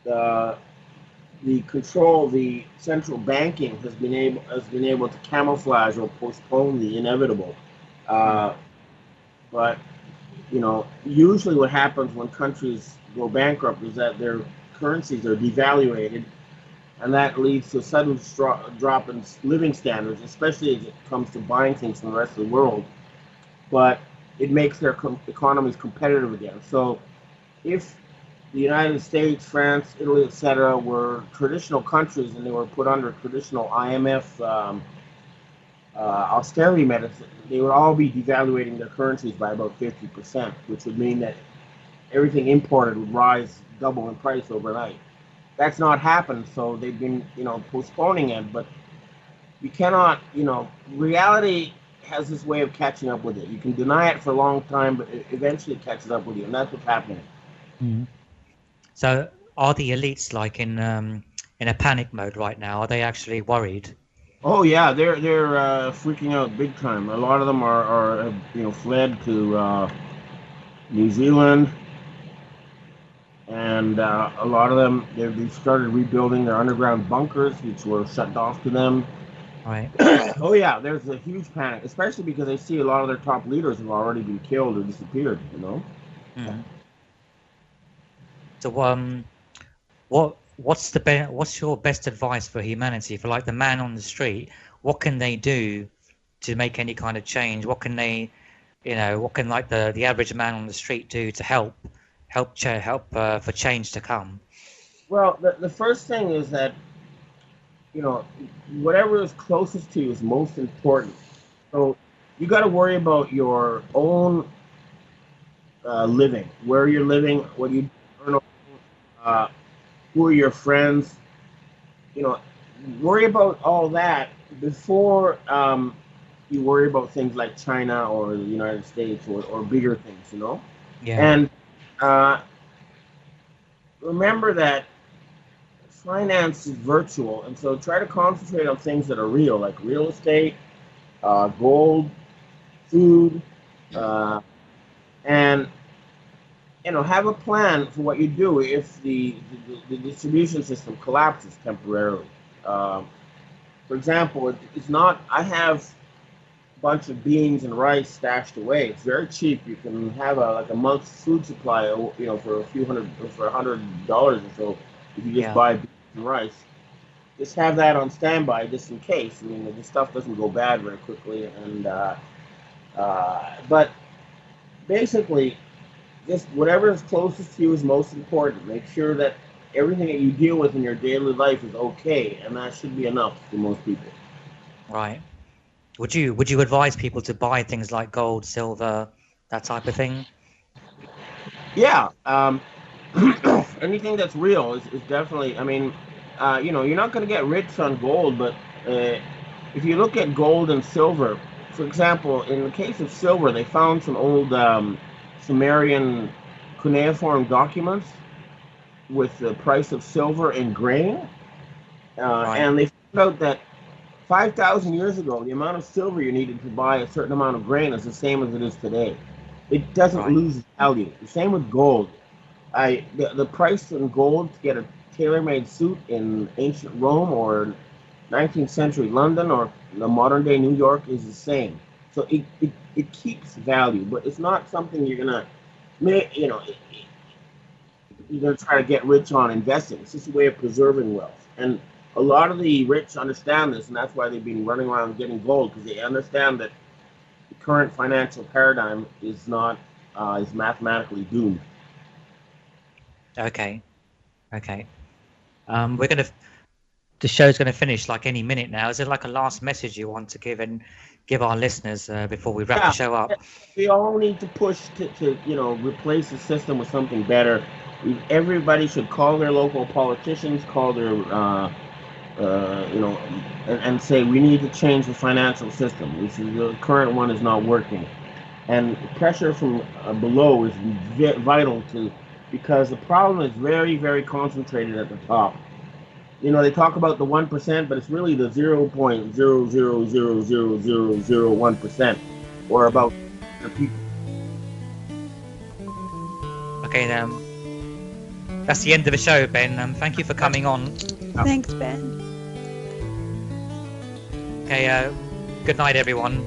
the control, the central banking has been able to camouflage or postpone the inevitable. But usually what happens when countries go bankrupt is that their currencies are devaluated, and that leads to a sudden drop in living standards, especially as it comes to buying things from the rest of the world. But it makes their economies competitive again. So if the United States, France, Italy, etc., were traditional countries and they were put under traditional IMF austerity methods, they would all be devaluating their currencies by about 50%, which would mean that everything imported would rise double in price overnight. That's not happened, so they've been, postponing it. But you cannot, reality has this way of catching up with it. You can deny it for a long time, but it eventually catches up with you, and that's what's happening. Mm-hmm. So, are the elites like in a panic mode right now? Are they actually worried? Oh yeah, they're freaking out big time. A lot of them are fled to New Zealand. And a lot of them, they've started rebuilding their underground bunkers, which were shut off to them. Right. Oh yeah, there's a huge panic, especially because they see a lot of their top leaders have already been killed or disappeared. Mm. So, what's your best advice for humanity, for like the man on the street? What can they do to make any kind of change? What can they, what can like the average man on the street do to help for change to come? Well, the first thing is that whatever is closest to you is most important. So you got to worry about your own living, where you're living, what you earn, who are your friends. Worry about all that before you worry about things like China or the United States or bigger things. Yeah. And remember that finance is virtual, and so try to concentrate on things that are real, like real estate, gold, food, and have a plan for what you do if the distribution system collapses temporarily. For example, it's not. I have a bunch of beans and rice stashed away. It's very cheap. You can have a month's food supply, for $100 or so if you just buy beans and rice. Just have that on standby just in case. I mean, the stuff doesn't go bad very quickly, and But basically, just whatever is closest to you is most important. Make sure that everything that you deal with in your daily life is okay, and that should be enough for most people. Right. Would you advise people to buy things like gold, silver, that type of thing? Yeah, anything that's real is definitely. I mean, you're not going to get rich on gold, but if you look at gold and silver, for example, in the case of silver, they found some old Sumerian cuneiform documents with the price of silver in grain, Right. and they found out that 5,000 years ago, the amount of silver you needed to buy a certain amount of grain is the same as it is today. It doesn't Right. lose value. The same with gold. The price in gold to get a tailor-made suit in ancient Rome or 19th century London or the modern day New York is the same. So it keeps value, but it's not something you're gonna, you're gonna try to get rich on investing. It's just a way of preserving wealth. And a lot of the rich understand this, and that's why they've been running around getting gold, because they understand that the current financial paradigm is not is mathematically doomed. Okay. Okay. The show's gonna finish like any minute now. Is there like a last message you want to give our listeners before we wrap the show up? We all need to push to replace the system with something better. Everybody should call their local politicians, call their and say we need to change the financial system. The current one is not working, and pressure from below is vital because the problem is very, very concentrated at the top. They talk about the 1%, but it's really the 0.0000001%, or about the people. Okay, that's the end of the show, Ben. Thank you for coming on. Thanks, Ben. Okay, good night, everyone.